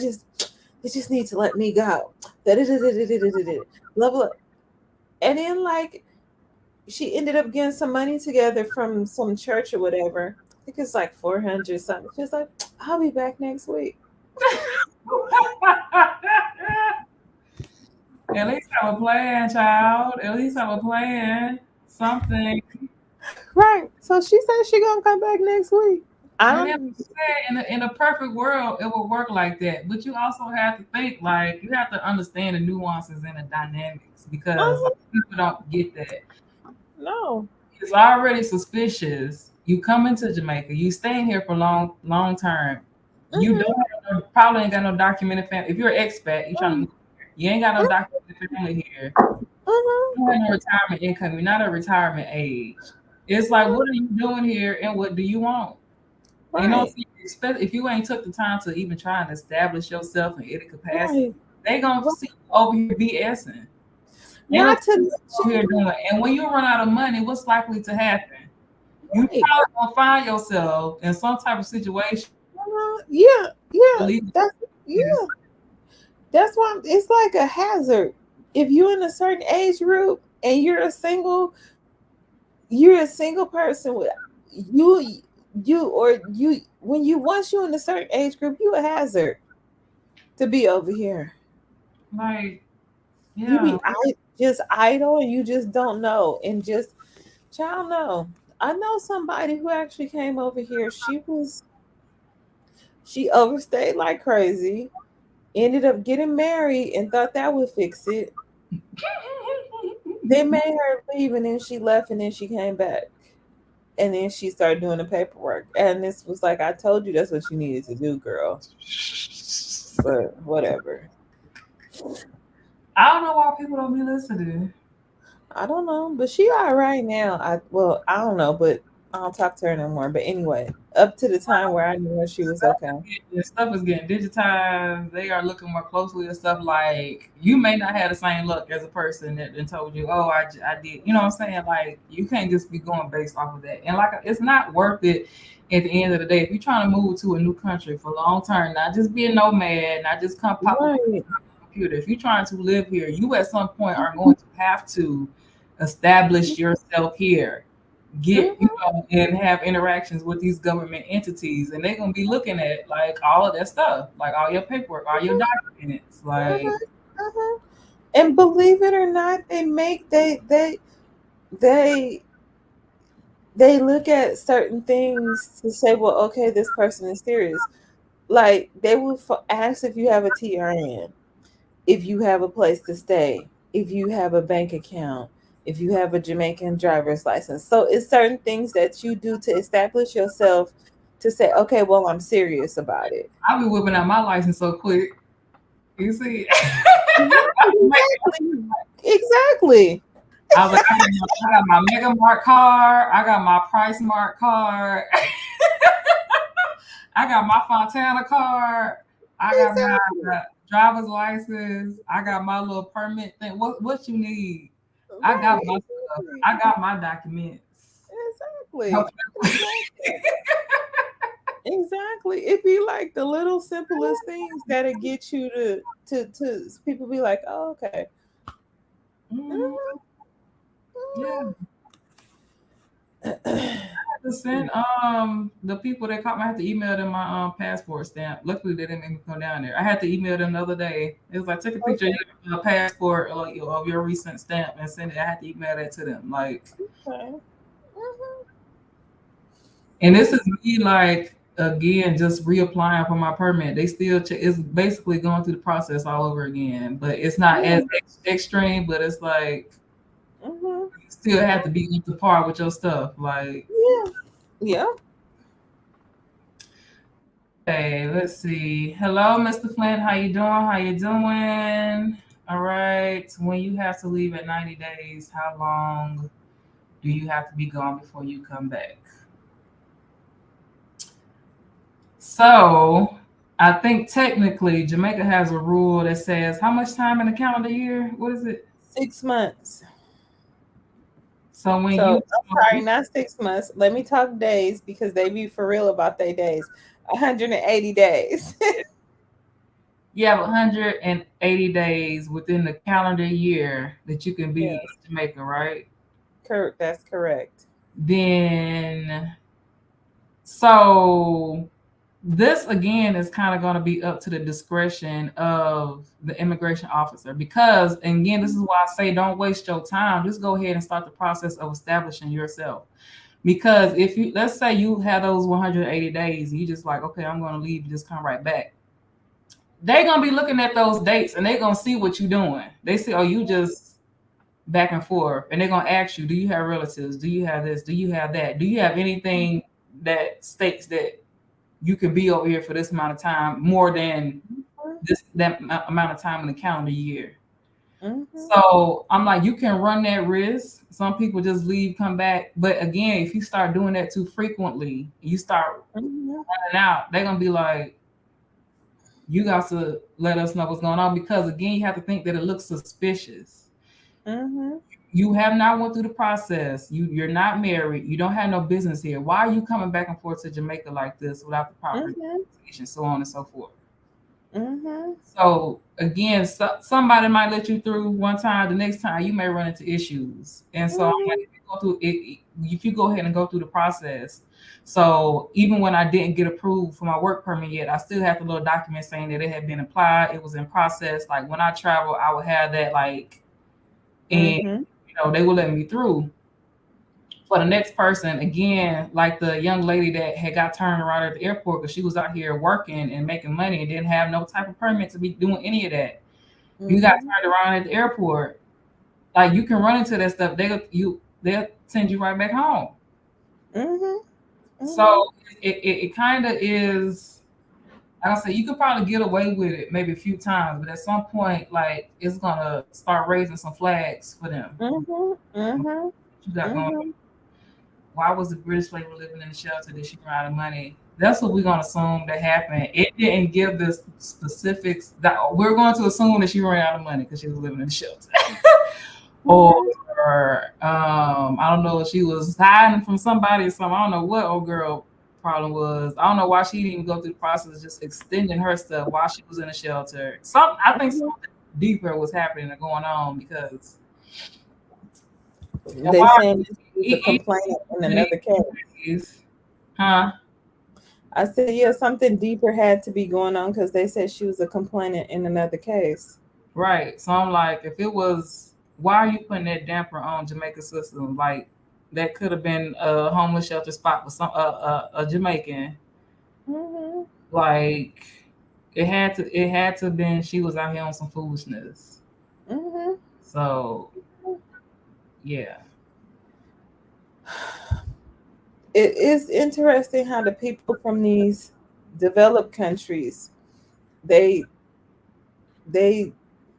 just need to let me go. Blah blah. And then like she ended up getting some money together from some church or whatever. I think it's like 400 something. She's like, I'll be back next week. at least have a plan, child. At least have a plan. Something. Right. So she said she gonna come back next week. I And then don't. in a perfect world, it would work like that. But you also have to think like you have to understand the nuances and the dynamics because like, Uh, people don't get that. no. It's already suspicious. You come into Jamaica, you staying here for long term. You Mhm. don't have probably ain't got no documented family. If you're an expat, you trying to Mhm. move here. You ain't got no documented family here. Mhm. You don't have no retirement income. You're not at retirement age. It's like, Mhm. what are you doing here and what do you want? You know, Right. if you ain't took the time to even try and establish yourself in any capacity, Right. they gonna Right. see you over here BSing. They gonna Not see to you over here mention. doing. And when you run out of money, what's likely to happen? You Right. probably gonna find yourself in some type of situation. Yeah. Yeah. Illegal. Yeah. That's why it's like a hazard. If you're in a certain age group and you're a single person with you you when you once you're in a certain age group, you a hazard to be over here. Like, You yeah, be just idle and you just don't know and just child know. I know somebody who actually came over here. She overstayed like crazy, ended up getting married and thought that would fix it. They made her leave and then she left and then she came back. And then she started doing the paperwork. And this was like, I told you that's what you needed to do, girl. But whatever. I don't know why people don't be listening. I don't know. But she all right now. I don't know, but I don't talk to her no more. But anyway, up to the time where I knew her, she was okay. The stuff is getting digitized. They are looking more closely at stuff like you may not have the same luck as a person that told you, oh, I did. You know what I'm saying? Like you can't just be going based off of that. And like it's not worth it at the end of the day. If you're trying to move to a new country for long term, not just be a nomad, not just come pop up on Right. the computer. If you're trying to live here, you at some point are going to have to establish yourself here, get and have interactions with these government entities, and they're gonna be looking at like all of that stuff, like all your paperwork, all your documents, like And believe it or not, they they look at certain things to say, well, okay, this person is serious. Like they will ask if you have a TRN, if you have a place to stay, if you have a bank account, if you have a Jamaican driver's license. So it's certain things that you do to establish yourself to say, okay, well, I'm serious about it. I'll be whipping out my license so quick. You see, Exactly. Exactly. I was like, I got my Mega Mart card, I got my Price Mart card, I got my Fontana card, I got my Exactly. driver's license, I got my little permit thing. What you need? I got Right. my stuff. I got my documents. Exactly. Exactly. It'd be like the little simplest things that'll get you to people be like, oh, okay. Mhm. Yeah. To send the people that caught me, I had to email them my passport stamp. Luckily they didn't make me come down there. I had to email them the other day. It was like take a picture of your passport or of your recent stamp and send it. I had to email that to them. Like, Okay. and this is me like again just reapplying for my permit. They still it's basically going through the process all over again, but it's not Yeah. as extreme. But it's like Mhm. you still have to be up to par with your stuff. Like, Yeah. Yeah. hey, let's see. Hello, Mr. Flint. How you doing? How you doing? All right. When you have to leave at 90 days, how long do you have to be gone before you come back? So I think technically Jamaica has a rule that says how much time in a calendar year? What is it? 6 months. So when So you I'm sorry, not 6 months. Let me talk days because they be for real about their days. 180 days. you have 180 days within the calendar year that you can be Yes, in Jamaica, right? Kurt, that's correct. Then so this again is kind of going to be up to the discretion of the immigration officer because and again this is why I say don't waste your time, just go ahead and start the process of establishing yourself because if you let's say you have those 180 days and you just like okay I'm going to leave and just come right back, they're going to be looking at those dates and they're going to see what you're doing. They see oh you just back and forth and they're going to ask you do you have relatives, do you have this, do you have that, do you have anything that states that you could be over here for this amount of time, more than that amount of time in the calendar year. Mm-hmm. So I'm like, you can run that risk. Some people just leave, come back. But again, if you start doing that too frequently, you start Mm-hmm. running out, they're gonna be like, you got to let us know what's going on. Because again, you have to think that it looks suspicious. Mm-hmm. You have not went through the process. You're not married. You don't have no business here. Why are you coming back and forth to Jamaica like this without the proper Mm-hmm. documentation, so on and so forth? Mm-hmm. So again, somebody might let you through one time. The next time you may run into issues, and so I'm like, if you go through it, if you go ahead and go through the process. So even when I didn't get approved for my work permit yet, I still have the little document saying that it had been applied. It was in process. Like when I travel, I would have that like, and Mm-hmm. they would let me through. for the next person, again, like the young lady that had got turned around at the airport because she was out here working and making money and didn't have no type of permit to be doing any of that. You got turned around at the airport. Like you can run into that stuff. They'll send you right back home. So it kind of is. Like I said, you could probably get away with it maybe a few times, but at some point, like it's gonna start raising some flags for them. You got going. Why was the British lady living in the shelter? Did she run out of money? That's what we're gonna assume that happened. It didn't give the specifics. That we're going to assume that she ran out of money because she was living in the shelter. Or I don't know if she was hiding from somebody or something. I don't know what old girl problem was. I don't know why she didn't even go through the process of just extending her stuff while she was in the shelter. I think something deeper was happening or going on because they saying a complaint in another case. Huh? I said, yeah, something deeper had to be going on because they said she was a complainant in another case. Right. So I'm like, if it was, why are you putting that damper on Jamaica's system? Like, that could have been a homeless shelter spot with some a Jamaican. Like, it had to have been she was out here on some foolishness. So, yeah. It is interesting how the people from these developed countries, they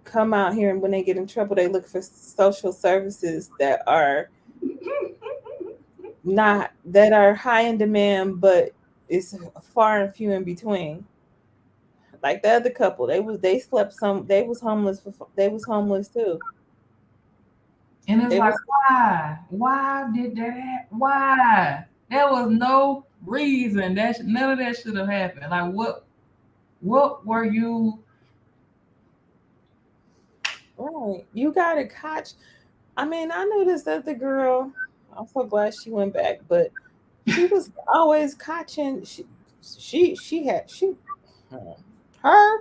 come out here, and when they get in trouble, they look for social services that are high in demand, but it's far and few in between. Like the other couple, they was homeless too. And it's like, why? Why did that happen? Why? There was no reason none of that should have happened. Like, what were you? Right, you got to catch. I mean, I know this other girl. I'm so glad she went back, but she was always catching. Her.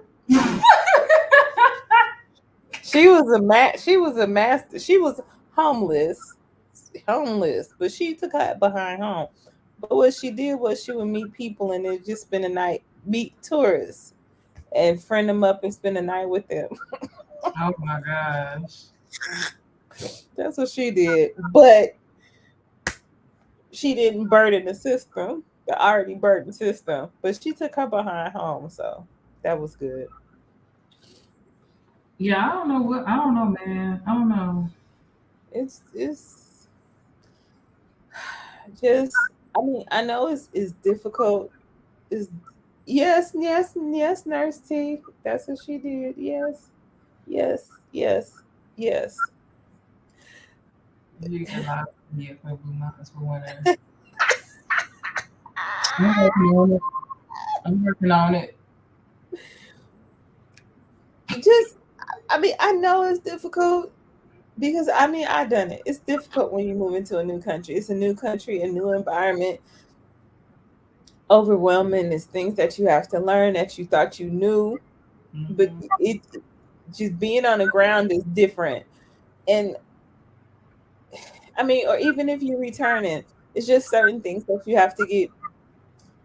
She was a master. She was homeless, but she took her behind home. But what she did was she would meet people and then just spend the night, meet tourists, and friend them up and spend the night with them. Oh my gosh. That's what she did. But she didn't burden the system, the already burdened system. But she took her behind home, so that was good. Yeah, I don't know, man. I don't know. It's just, I mean, I know it's difficult. It's yes, Nurse T. That's what she did. Yes. You get a lot of for Blue Mountains for winning. I'm working on it. Just, I mean, I know it's difficult because I mean, I've done it. It's difficult when you move into a new country. It's a new country, a new environment. Overwhelming. It's things that you have to learn that you thought you knew, but it just being on the ground is different. And I mean, or even if you're returning, it's just certain things that you have to get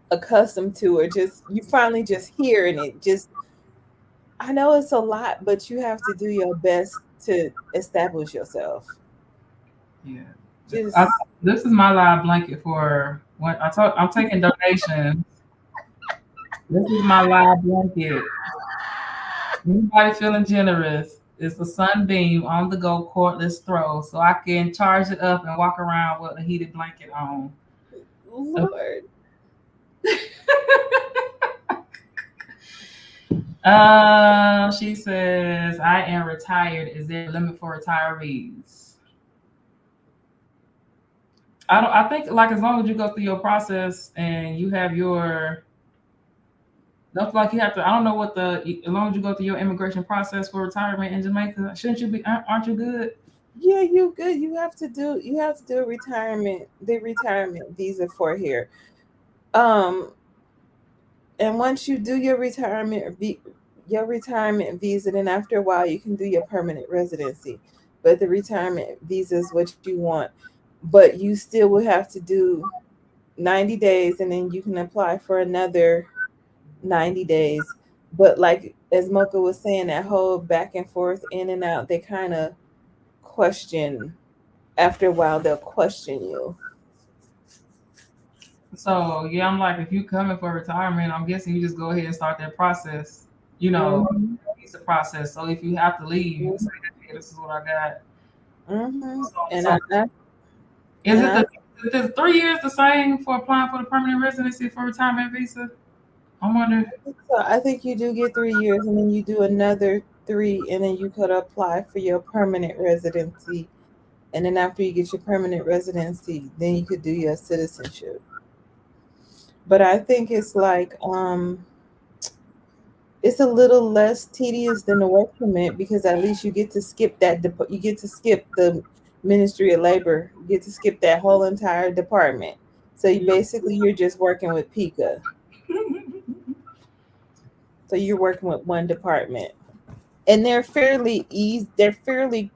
accustomed to, or just you finally just hearing it. Just, I know it's a lot, but you have to do your best to establish yourself. Yeah. Just This is my live blanket for when I'm taking donations. This is my live blanket. Anybody feeling generous? It's a sunbeam on the go cordless throw, so I can charge it up and walk around with a heated blanket on. Lord. She says, I am retired. Is there a limit for retirees? I think like as long as you go through your process and you have your don't like you have to. I don't know what as long as you go through your immigration process for retirement in Jamaica, shouldn't you be? Aren't you good? Yeah, you good. You have to do the retirement visa for here. And once you do your retirement visa, then after a while you can do your permanent residency. But the retirement visa is what you want. but you still will have to do 90 days, and then you can apply for another 90 days. But like as Mocha was saying, that whole back and forth in and out, they kind of question, after a while they'll question you. So yeah, I'm like, if you coming for retirement, I'm guessing you just go ahead and start that process. You know, Mm-hmm. it's a process. So if you have to leave, you can say, hey, this is what I got. Mm-hmm. And So is and it I the 3 years the same for applying for the permanent residency for retirement visa? I wonder. so I think you do get 3 years, and then you do another three, and then you could apply for your permanent residency. And then after you get your permanent residency, then you could do your citizenship. But I think it's a little less tedious than the work permit, because at least you get to skip you get to skip the Ministry of Labor. You get to skip that whole entire department. So you're just working with PICA. So you're working with one department. And they're fairly easy. They're fairly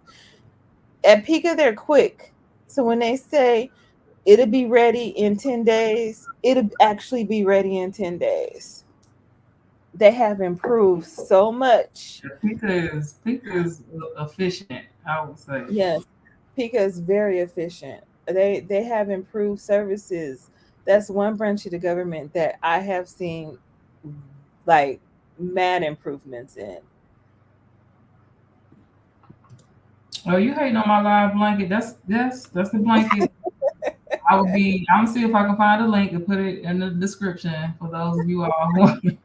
at PICA, they're quick. So when they say it'll be ready in 10 days, it'll actually be ready in 10 days. They have improved so much. Pika is efficient, I would say. Yes, PICA is very efficient. They have improved services. That's one branch of the government that I have seen like mad improvements in. Oh, you hating on my live blanket? That's the blanket. I'm gonna see if I can find a link and put it in the description for those of you all who want to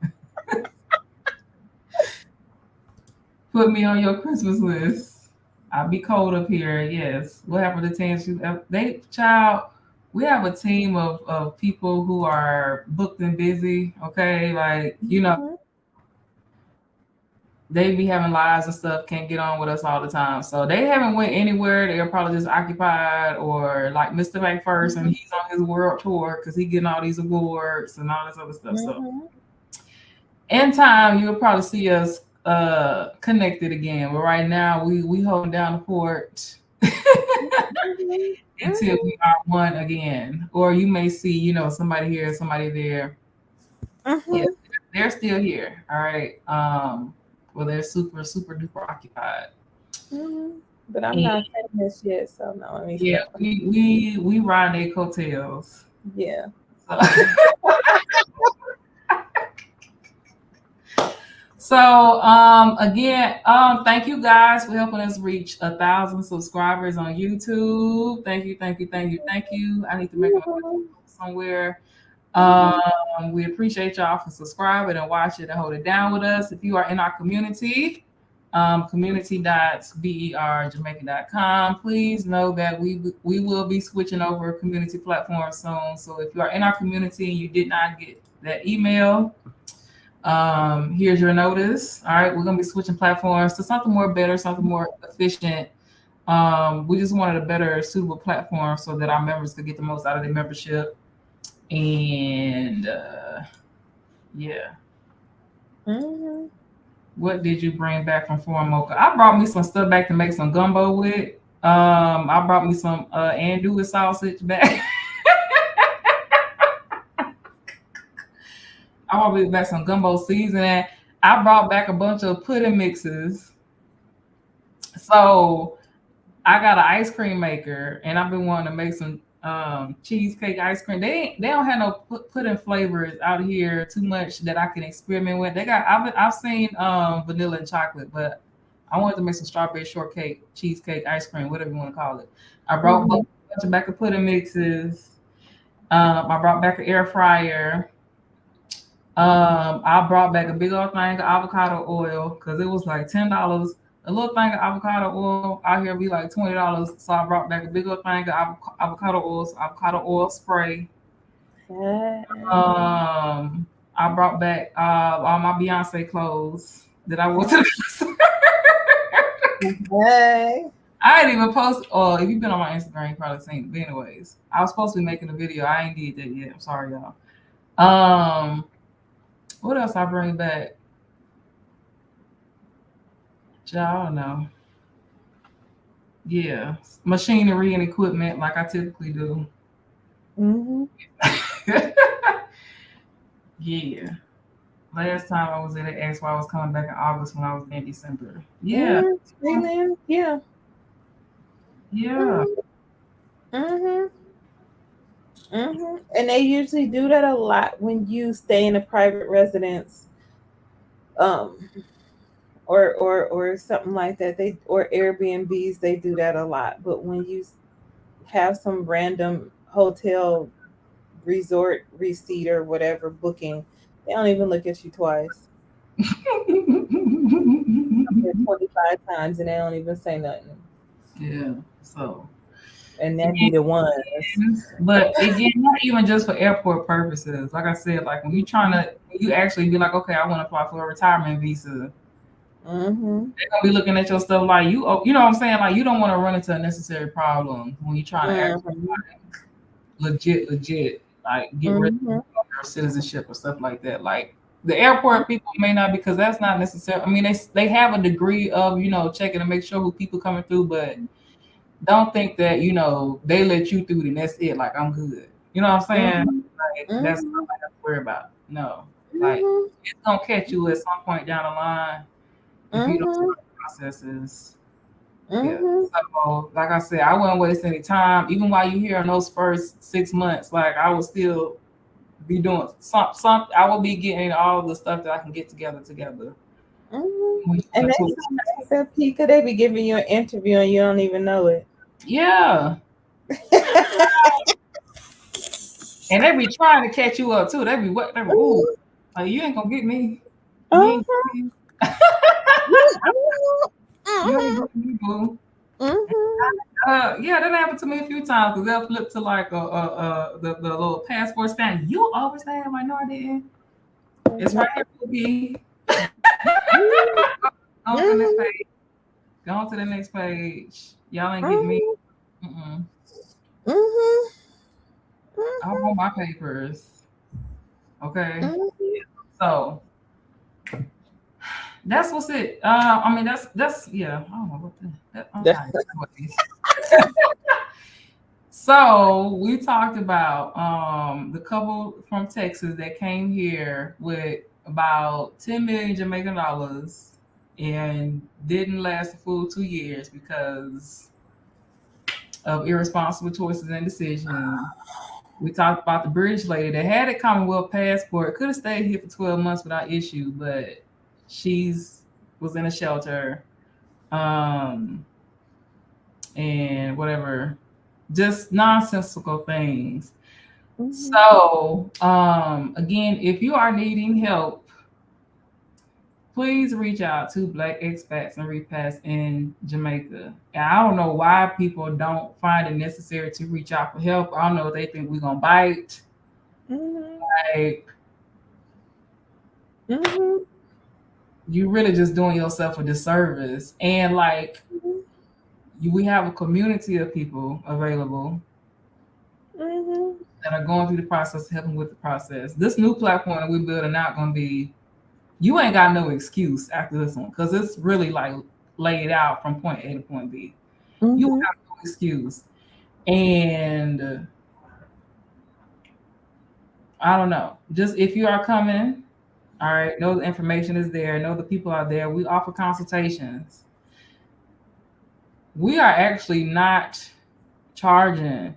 put me on your Christmas list. I'll be cold up here. Yes. What happened to Tan Shoes? They child. We have a team of people who are booked and busy. Okay, like Mhm. they be having lives and stuff, can't get on with us all the time. So they haven't went anywhere. They're probably just occupied, or like Mr. McPherson, and Mhm. he's on his world tour because he getting all these awards and all this other stuff. So Mhm. in time, you'll probably see us connected again. But right now, we holding down the fort Mhm. until we are one again. Or you may see, somebody here, somebody there. Yeah, Mhm. they're still here. All right. Well, they're super, super duper occupied. Mhm. But I'm And not famous yet, so no, let me yeah, stop. we ride their coattails. Yeah. So, again, thank you guys for helping us reach 1,000 subscribers on YouTube. Thank you, thank you, thank you, thank you. I need to make a Mhm. somewhere. Mhm. We appreciate y'all for subscribing and watching and holding down with us. If you are in our community, community.berjamaica.com, please know that we will be switching over community platforms soon. So if you are in our community and you did not get that email, here's your notice. All right, we're gonna be switching platforms to something more better, something more efficient. We just wanted a better, suitable platform so that our members could get the most out of their membership. And yeah, Mhm. what did you bring back from Foreign Mocha? I brought me some stuff back to make some gumbo with. I brought me some andouille sausage back. I brought me back some gumbo seasoning. I brought back a bunch of pudding mixes. So I got an ice cream maker, and I've been wanting to make some cheesecake ice cream. They don't have no pudding flavors out here too much that I can experiment with. I've seen vanilla and chocolate, but I wanted to make some strawberry shortcake, cheesecake, ice cream, whatever you want to call it. I brought a Mhm. bunch of back of pudding mixes. I brought back an air fryer. I brought back a big old thing of avocado oil because it was like $10. A little thing of avocado oil out here be like $20. So I brought back a big old thing of avocado oil, so avocado oil spray. Hey. Um, I brought back all my Beyonce clothes that I wore to the Hey. I didn't even post. Oh, if you've been on my Instagram, you probably seen it. But anyways, I was supposed to be making a video. I ain't did that yet. I'm sorry, y'all. Um, what else I bring back? Y'all don't know. Yeah, machinery and equipment like I typically do. Mm-hmm. Yeah. Last time I was there, they asked why I was coming back in August when I was there in December. Yeah. Mm-hmm. Yeah. Yeah. Mm-hmm. Mm-hmm. Mm-hmm. And they usually do that a lot when you stay in a private residence, um, or something like that. They or Airbnbs, they do that a lot. But when you have some random hotel resort receipt or whatever booking, they don't even look at you twice. 25 times and they don't even say nothing. Yeah. So, And that be again, the ones. but again, not even just for airport purposes. Like I said, like when you actually be like, okay, I want to apply for a retirement visa. Mm-hmm. They're gonna be looking at your stuff like you know what I'm saying? Like you don't want to run into unnecessary problem when you're trying to actually Mm-hmm. legit, like get rid Mm-hmm. of your citizenship or stuff like that. Like the airport people may not, because that's not necessary. I mean, they have a degree of checking to make sure who people coming through, but don't think that they let you through and that's it. Like I'm good. You know what I'm saying? Mm-hmm. Like that's Mm-hmm. something I have to worry about. No, like Mm-hmm. it's gonna catch you at some point down the line if you don't Mm-hmm. start the processes. Yeah. Mm-hmm. So, like I said, I wouldn't waste any time. Even while you're here in those first 6 months, like I would still be doing some. I will be getting all the stuff that I can get together. Mm-hmm. When you And come they to it. so nice at Pika, they be giving you an interview and you don't even know it. Yeah, and they be trying to catch you up too. They be what? They be ooh, like you ain't gonna get me. You ain't Uh-huh. gonna get me. You ain't Uh-huh. getting me, boo. Mm-hmm. Yeah, that happened to me a few times because they'll flip to like the little passport stamp. You overstay? I'm like, no, I didn't. It's right here, booby. Go on to the next Mm-hmm. page. Go on to the next page. Y'all ain't getting me. Mm-hmm. Mm-mm. Mm-hmm. I want my papers. Okay. Mm-hmm. So that's what's it. I mean that's yeah. I don't know what the I'm That's tired of these. So we talked about the couple from Texas that came here with about 10 million Jamaican dollars and didn't last a full 2 years because of irresponsible choices and decisions. We talked about the British lady that had a Commonwealth passport, could have stayed here for 12 months without issue, but she's was in a shelter, um, and whatever, just nonsensical things. mm-hmm. So, again, if you are needing help, please reach out to Black expats and repats in Jamaica. And I don't know why people don't find it necessary to reach out for help. I don't know if they think we're gonna bite. Mm-hmm. Like Mm-hmm. you really just doing yourself a disservice. And like we have a community of people available Mm-hmm. that are going through the process, helping with the process. This new platform that we're building out gonna be, you ain't got no excuse after this one because it's really like laid out from point A to point B. You Mm-hmm. have no excuse. And I don't know, just if you are coming, all right, know the information is there, know the people are there. We offer consultations. We are actually not charging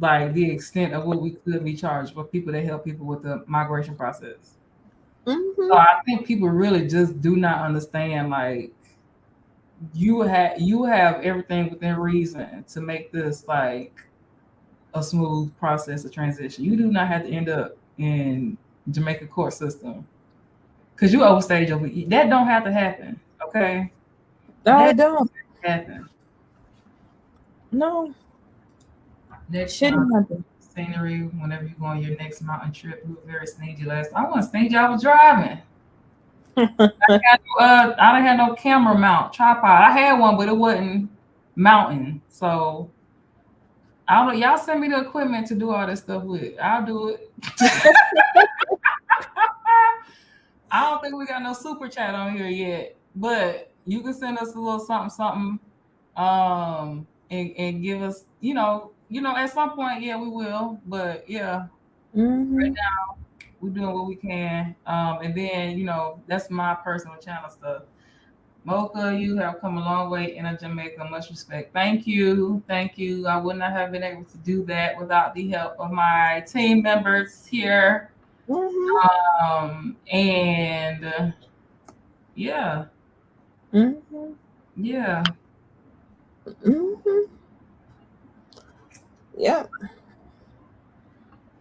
like the extent of what we could be charged for people that help people with the migration process. So Mm-hmm. I think people really just do not understand like you have everything within reason to make this like a smooth process of transition. You do not have to end up in Jamaica court system because you overstayed your that don't have to happen. Okay, No, I that don't. happen. No, Next time, shouldn't happen. scenery. Whenever you go on your next mountain trip, you were very stingy last. I wasn't stingy. I was driving. I didn't have no camera mount tripod. I had one, but it wasn't mounting. So I don't. Y'all send me the equipment to do all this stuff with. I'll do it. I don't think we got no super chat on here yet, but you can send us a little something, something. and give us, at some point, yeah, we will. But yeah, Mm-hmm. we're doing what we can. And then, that's my personal channel stuff. Mocha, you have come a long way in Jamaica. Much respect. Thank you. Thank you. I would not have been able to do that without the help of my team members here. And yeah. Mm-hmm. Yeah. Mm-hmm. Yeah.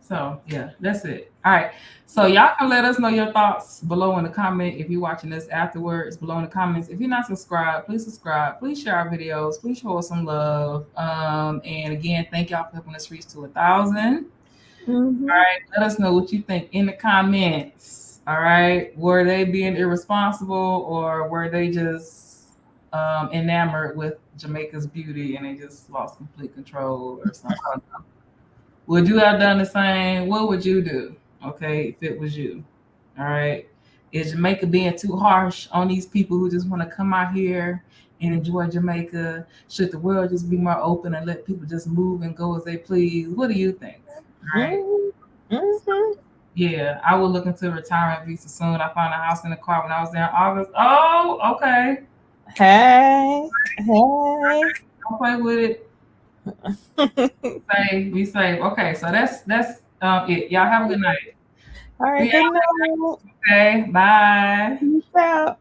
So yeah, that's it. All right. So y'all can let us know your thoughts below in the comment if you're watching this afterwards. Below in the comments. If you're not subscribed, please subscribe. Please share our videos. Please show us some love. And again, thank y'all for helping us reach to 1,000. Mm-hmm. All right. Let us know what you think in the comments. All right. Were they being irresponsible, or were they just enamored with Jamaica's beauty and they just lost complete control or something? Would you have done the same? What would you do? Okay, if it was you. All right. Is Jamaica being too harsh on these people who just want to come out here and enjoy Jamaica? Should the world just be more open and let people just move and go as they please? What do you think? All right. Mm-hmm. Yeah, I will look into retirement visa soon. I found a house in the car when I was there in August. Oh, okay. Hey. Hey. Don't play with it. Be safe. Okay, so that's it. Y'all have a good night. All right. Yeah. Good night. Okay. Bye. Peace out.